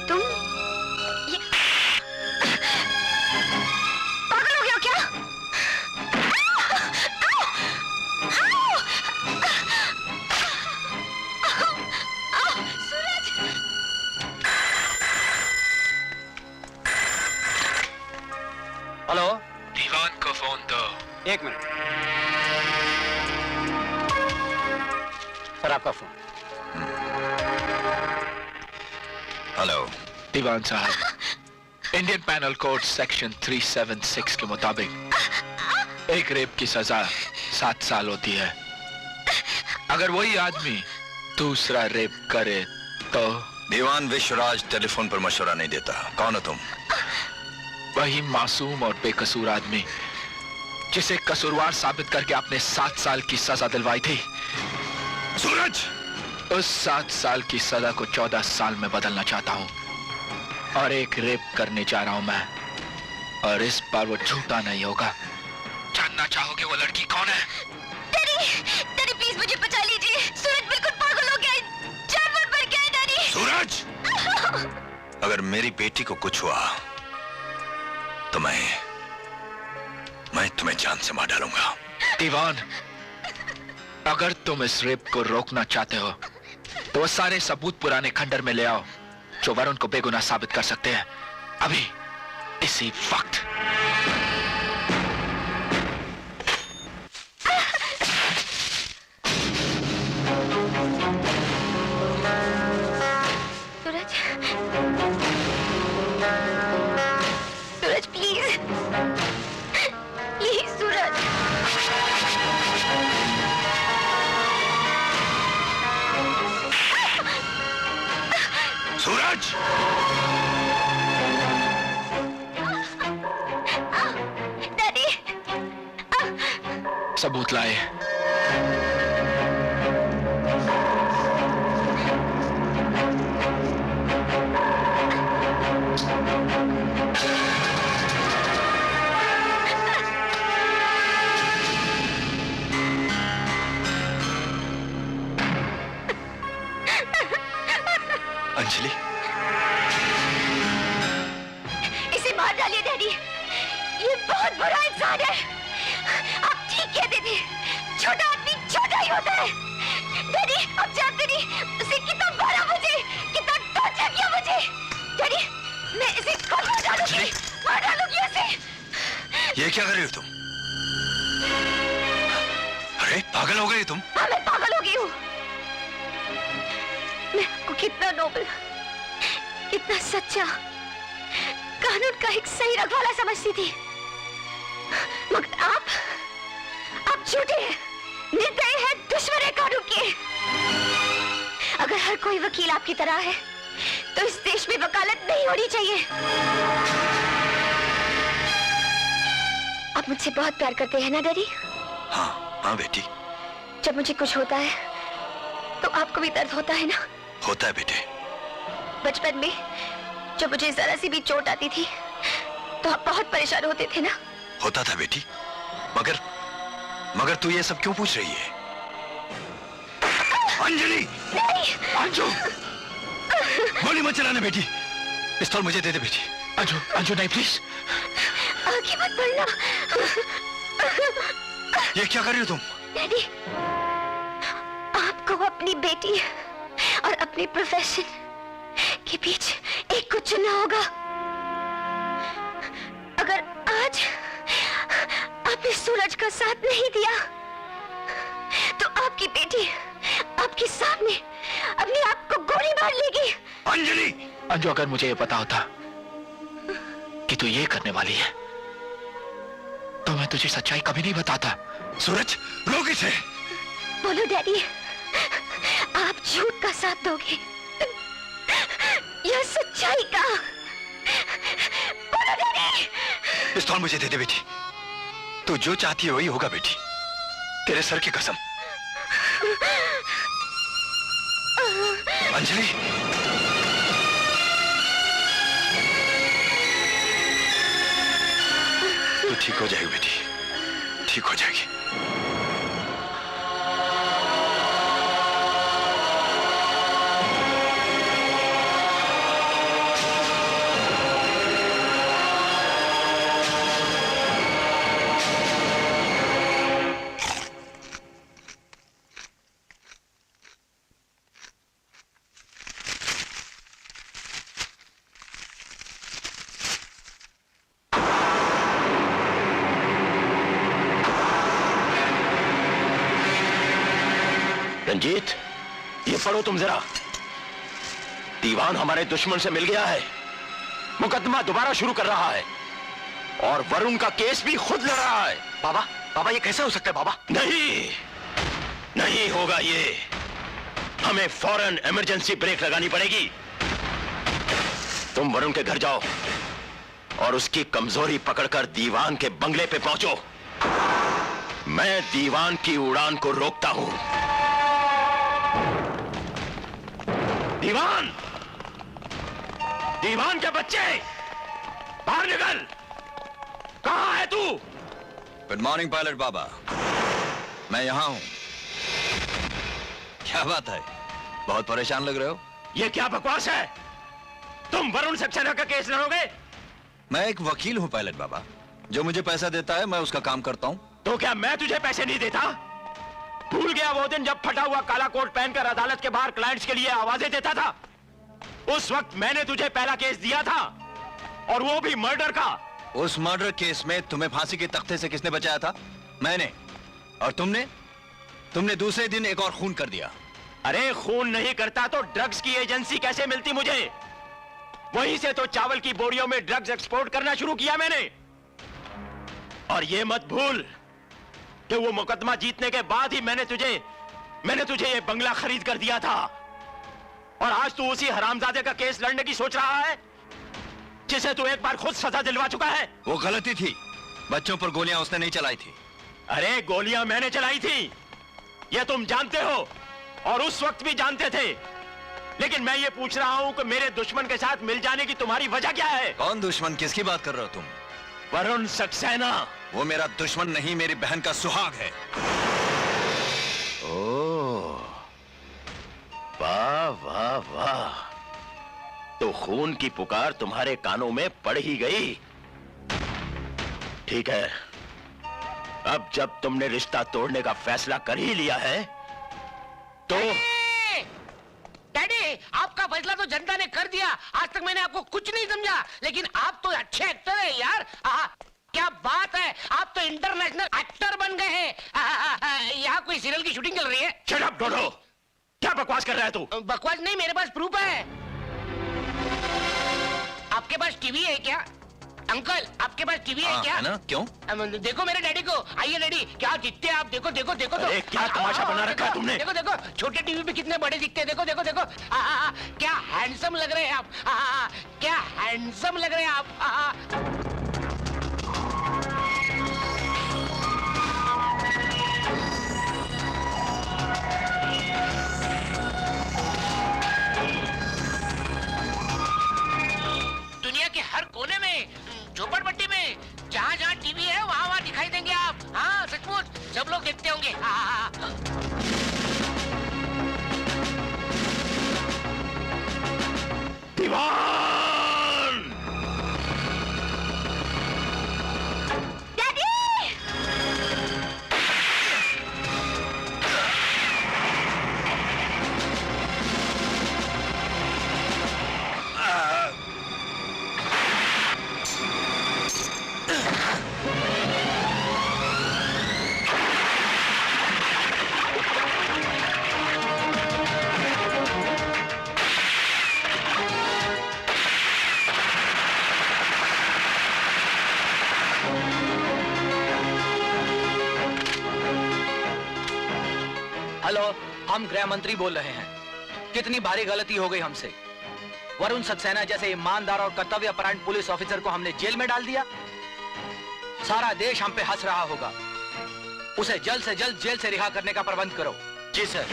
तुम ये पागल हो गया क्या? सूरज! हेलो, दीवान को फोन दो। 1 मिनट सर, आपका फोन। हेलो दीवान साहब, इंडियन पैनल कोड सेक्शन 376 के मुताबिक एक रेप की सजा 7 साल होती है। अगर वही आदमी दूसरा रेप करे तो दीवान विश्वराज टेलीफोन पर मशवरा नहीं देता। कौन हो तुम? वही मासूम और बेकसूर आदमी जिसे कसूरवार साबित करके आपने 7 साल की सजा दिलवाई थी। सूरज! उस 7 साल की सजा को 14 साल में बदलना चाहता हूं और एक रेप करने जा रहा हूं मैं, और इस बार वो झूठा नहीं होगा। जानना चाहोगे वो लड़की कौन है? डैडी प्लीज मुझे बचा लीजिए। सूरज बिल्कुल पागल हो गया है, जानवर बन गया है डैडी। सूरज! अगर मेरी बेटी को कुछ हुआ तो मैं तुम्हें जान से मार डालूंगा। दीवान, अगर तुम इस रेप को रोकना चाहते हो तो वो सारे सबूत पुराने खंडर में ले आओ जो वरुण को बेगुनाह साबित कर सकते हैं, अभी इसी वक्त। Suraj, Suraj please, please Suraj. Suraj! Daddy, सबूत लाए। अंजलि, इसे मार डालिए डैडी, ये बहुत बुरा इंसान है। आप ठीक कहते थे, छोटा आदमी छोटा ही होता है। डैडी आप जानते नहीं उसे कितना मारा मुझे, कितना टॉर्चर किया मुझे। डैडी मैं इसे खुद मार डालूंगी उसे। ये क्या कर रही हो तुम? अरे पागल हो गई तुम? हाँ मैं पागल हो गई हूँ। मैं आपको कितना नोबल, कितना सच्चा, कानून का एक सही रखवाला समझती थी, मगर आप झूठे हैं, निर्दयी हैं, दुश्मन हैं कानून के। अगर हर कोई वकील आपकी तरह है तो इस देश में वकालत नहीं होनी चाहिए। आप मुझसे बहुत प्यार करते हैं ना डैडी? हाँ बेटी। जब मुझे कुछ होता है तो आपको भी दर्द होता है ना? होता है बेटे। बचपन में जब मुझे जरा सी भी चोट आती थी तो आप बहुत परेशान होते थे ना? होता था बेटी, मगर तू ये सब क्यों पूछ रही है? अंजलि! नहीं! अंजू! गोली मत चलाना बेटी, पिस्तौल मुझे दे दे बेटी। अंजू नहीं प्लीज। आगे मत बढ़ना। ये क्या कर रही हो तुम? डैडी, आपको अपनी बेटी और अपने प्रोफेशन के बीच एक को चुनना होगा। अगर आज आपने सूरज का साथ नहीं दिया तो आपकी बेटी आपके सामने अपने आप को गोली मार लेगी। अंजलि! अंजू, अगर मुझे ये पता होता कि तू ये करने वाली है तो मैं तुझे सच्चाई कभी नहीं बताता। सूरज रोक इसे। बोलो डैडी, आप झूठ का साथ दोगे या सच्चाई का? बोलो डैडी। पिस्तौल मुझे दे दे बेटी, तू जो चाहती है वही होगा बेटी, तेरे सर की कसम। अंजलि! तू ठीक हो जाएगी बेटी, ठीक हो जाएगी। रंजीत, ये पढ़ो तुम जरा। दीवान हमारे दुश्मन से मिल गया है, मुकदमा दोबारा शुरू कर रहा है और वरुण का केस भी खुद लड़ रहा है। बाबा ये कैसे हो सकता है बाबा? नहीं होगा ये। हमें फौरन इमरजेंसी ब्रेक लगानी पड़ेगी। तुम वरुण के घर जाओ और उसकी कमजोरी पकड़कर दीवान के बंगले पे पहुंचो। मैं दीवान की उड़ान को रोकता हूं। दीवान, दीवान के बच्चे, बाहर निकल। कहां है तू? गुड मॉर्निंग पायलट बाबा, मैं यहां हूं। क्या बात है, बहुत परेशान लग रहे हो? ये क्या बकवास है? तुम वरुण सक्सेना का केस लड़ोगे? मैं एक वकील हूं पायलट बाबा, जो मुझे पैसा देता है मैं उसका काम करता हूं। तो क्या मैं तुझे पैसे नहीं देता? भूल गया वो दिन जब फटा हुआ काला कोट पहनकर अदालत के बाहर क्लाइंट्स के लिए आवाजें देता था? उस वक्त मैंने तुझे पहला केस दिया था, और वो भी मर्डर का। उस मर्डर केस में तुम्हें फांसी के तख्ते से किसने बचाया था? मैंने। और तुमने दूसरे दिन एक और खून कर दिया। अरे खून नहीं करता तो ड्रग्स की एजेंसी कैसे मिलती मुझे? वहीं से तो चावल की बोरियों में ड्रग्स एक्सपोर्ट करना शुरू किया मैंने। और ये मत भूल कि वो मुकदमा जीतने के बाद ही मैंने तुझे ये बंगला खरीद कर दिया था। और आज तू उसी हरामजादे का केस लड़ने की सोच रहा है जिसे तू एक बार खुद सजा दिलवा चुका है। वो गलती थी, बच्चों पर गोलियां उसने नहीं चलाई थी। अरे गोलियां मैंने चलाई थी, ये तुम जानते हो और उस वक्त भी जानते थे। लेकिन मैं ये पूछ रहा हूं कि मेरे दुश्मन के साथ मिल जाने की तुम्हारी वजह क्या है? कौन दुश्मन? किसकी बात कर रहे हो तुम? वरुण सक्सेना। वो मेरा दुश्मन नहीं, मेरी बहन का सुहाग है। ओह, वाह वाह वाह, तो खून की पुकार तुम्हारे कानों में पड़ ही गई। ठीक है, अब जब तुमने रिश्ता तोड़ने का फैसला कर ही लिया है तो डैडी, आपका फैसला तो जनता ने कर दिया। आज तक मैंने आपको कुछ नहीं समझा, लेकिन आप तो अच्छे एक्टर हैं यार। क्या बात है, आप तो इंटरनेशनल एक्टर बन गए हैं। यहाँ कोई सीरियल की शूटिंग चल रही है? शट अप डोडो, क्या बकवास कर रहा है तू? बकवास नहीं, मेरे पास प्रूफ है। आपके पास टीवी है क्या अंकल? आपके पास टीवी है क्या? है ना? क्यों? देखो मेरे डैडी को। आइए डैडी, क्या दिखते हैं आप? देखो देखो देखो तो। अरे क्या तमाशा बना रखा है तुमने? देखो देखो, छोटे टीवी पे कितने बड़े दिखते हैं। देखो देखो देखो, क्या हैंडसम लग रहे हैं आप। क्या हैंडसम लग रहे हैं आप। दुनिया के हर कोने में, झोपड़पट्टी में, जहाँ जहाँ टीवी है वहाँ वहाँ दिखाई देंगे आप। हाँ सचमुच, सब लोग देखते होंगे। दीवान! डैडी! हेलो, हम गृह मंत्री बोल रहे हैं। कितनी भारी गलती हो गई हमसे। वरुण सक्सेना जैसे ईमानदार और कर्तव्यपरायण पुलिस ऑफिसर को हमने जेल में डाल दिया। सारा देश हम पे हंस रहा होगा। उसे जल्द से जल्द जेल से रिहा करने का प्रबंध करो। जी सर।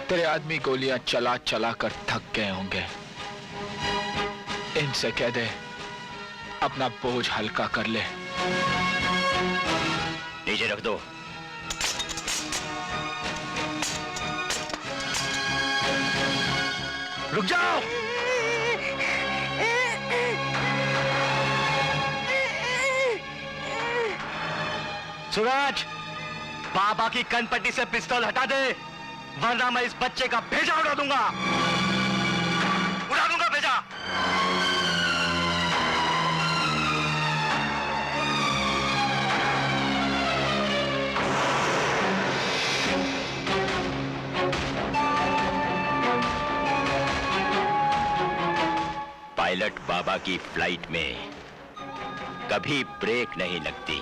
तेरे आदमी गोलियां चला चला कर थक गए होंगे। इनसे कह दे अपना बोझ हल्का कर ले। नीचे रख दो। रुक जाओ। सूरज, बाबा की कनपट्टी से पिस्तौल हटा दे, वरना मैं इस बच्चे का भेजा उड़ा दूंगा। भेजा। पायलट बाबा की फ्लाइट में कभी ब्रेक नहीं लगती।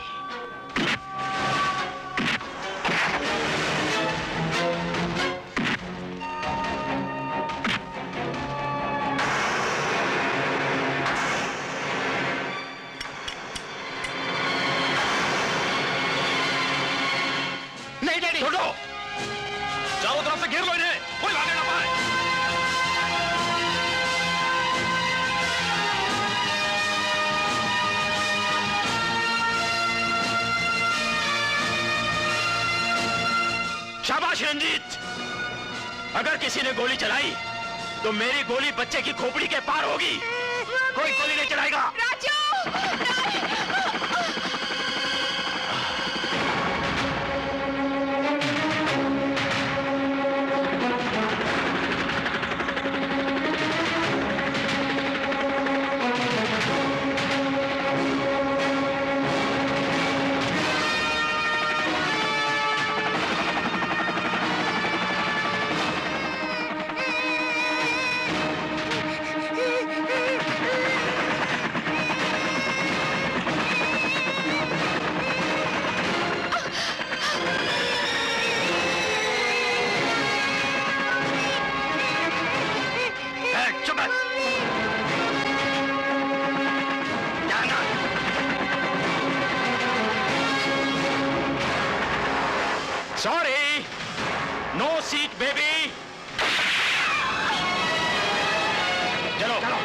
शाबाश रंजीत। अगर किसी ने गोली चलाई तो मेरी गोली बच्चे की खोपड़ी के पार होगी। कोई गोली नहीं चलाएगा। Raju! Sorry, no seat, baby. चलो चलो।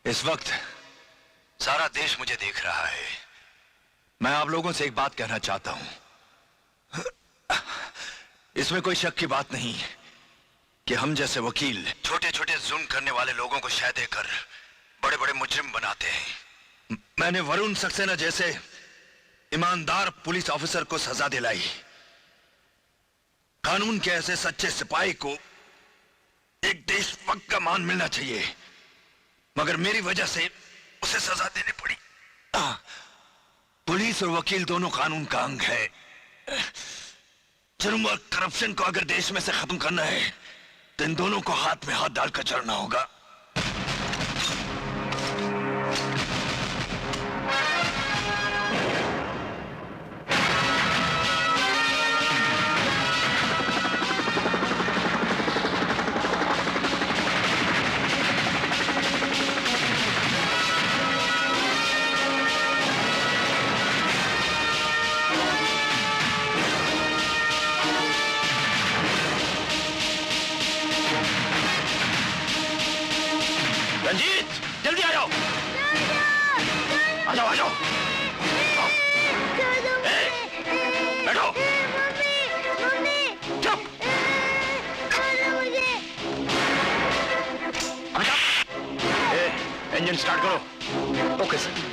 इस वक्त सारा देश मुझे देख रहा है। मैं आप लोगों से एक बात कहना चाहता हूं। इसमें कोई शक की बात नहीं कि हम जैसे वकील छोटे छोटे जुल्म करने वाले लोगों को शह देकर बड़े बड़े मुजरिम बनाते हैं। मैंने वरुण सक्सेना जैसे ईमानदार पुलिस ऑफिसर को सजा दिलाई। कानून के ऐसे सच्चे सिपाही को एक देशभक्त का मान मिलना चाहिए, मगर मेरी वजह से उसे सजा देनी पड़ी। पुलिस और वकील दोनों कानून का अंग है। जुर्म और करप्शन को अगर देश में से खत्म करना है तो इन दोनों को हाथ में हाथ डालकर चलना होगा। रंजीत, जल्दी आ जाओ। आ जाओ, आ जाओ। बैठो। चुप। इंजन स्टार्ट करो। Okay sir.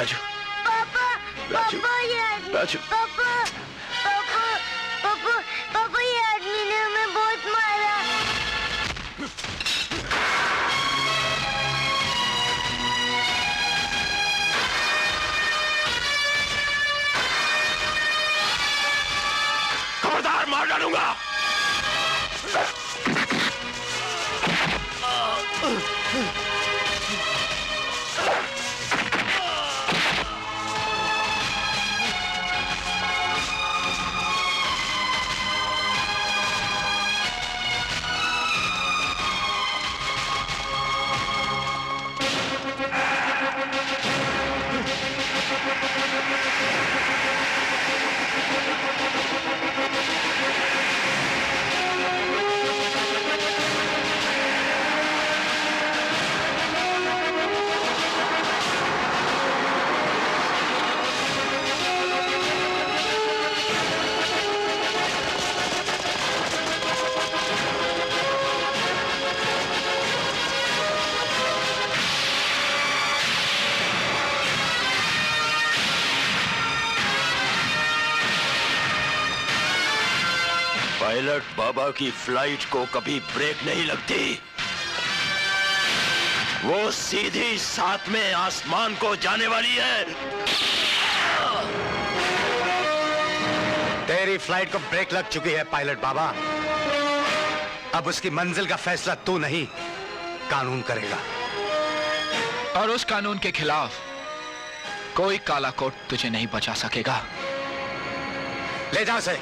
राजू, पापा राजू, पापा ये आदमी राजू। पापा पापा पापा पापा ये आदमी ने हमें बहुत मारा। खबरदार, मार डालूंगा। पायलट बाबा की फ्लाइट को कभी ब्रेक नहीं लगती। वो सीधी सातवें आसमान को जाने वाली है। तेरी फ्लाइट को ब्रेक लग चुकी है पायलट बाबा। अब उसकी मंजिल का फैसला तू नहीं, कानून करेगा। और उस कानून के खिलाफ कोई काला कोट तुझे नहीं बचा सकेगा। ले जा उसे।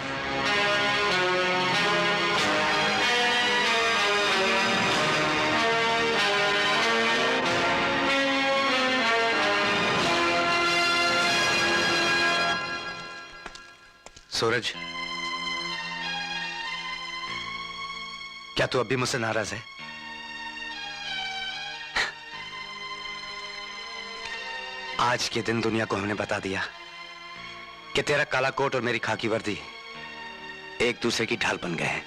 सूरज, क्या तू अभी मुझसे नाराज है? आज के दिन दुनिया को हमने बता दिया कि तेरा काला कोट और मेरी खाकी वर्दी एक दूसरे की ढाल बन गए हैं।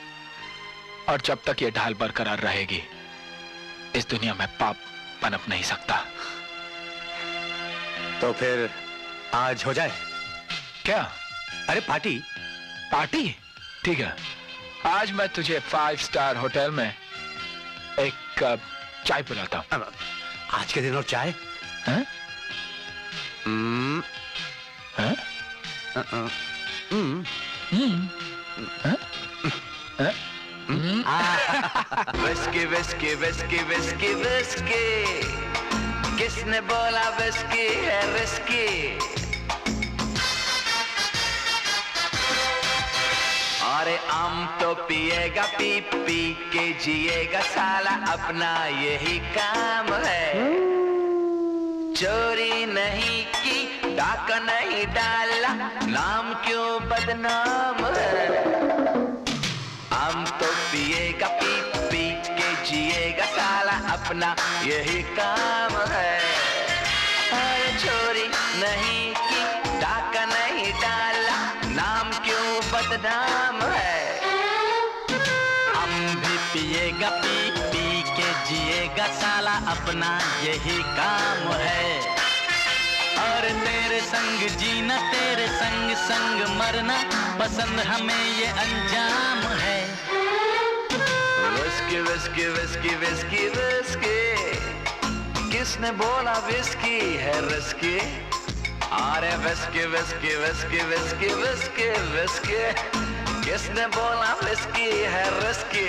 और जब तक ये ढाल बरकरार रहेगी, इस दुनिया में पाप पनप नहीं सकता। तो फिर आज हो जाए क्या? अरे पार्टी। पार्टी? ठीक है, आज मैं तुझे 5 स्टार होटल में एक कप चाय पिलाता हूं। आज के दिन और चाय? हैं? हैं? Whisky whisky whisky whisky whisky, किसने बोला विस्की है रिस्की? अरे आम तो पिएगा, पी पी के जिएगा साला, अपना यही काम है। चोरी नहीं की, डाका नहीं डाला, नाम क्यों बदनाम है? आम तो पिएगा, पी पी के जिएगा साला, अपना यही काम है। अरे चोरी नहीं की, डाका नहीं डाला, नाम क्यों बदनाम है? हम भी पिएगा, पी पी के जिएगा साला, अपना यही काम है। और तेरे संग जीना, तेरे संग संग मरना, पसंद हमें ये अंजाम है। Whisky whisky whisky whisky whisky, किसने बोला विस्की है रिस्की? अरे whisky whisky whisky whisky whisky whisky, किसने बोला विस्की है रिस्की?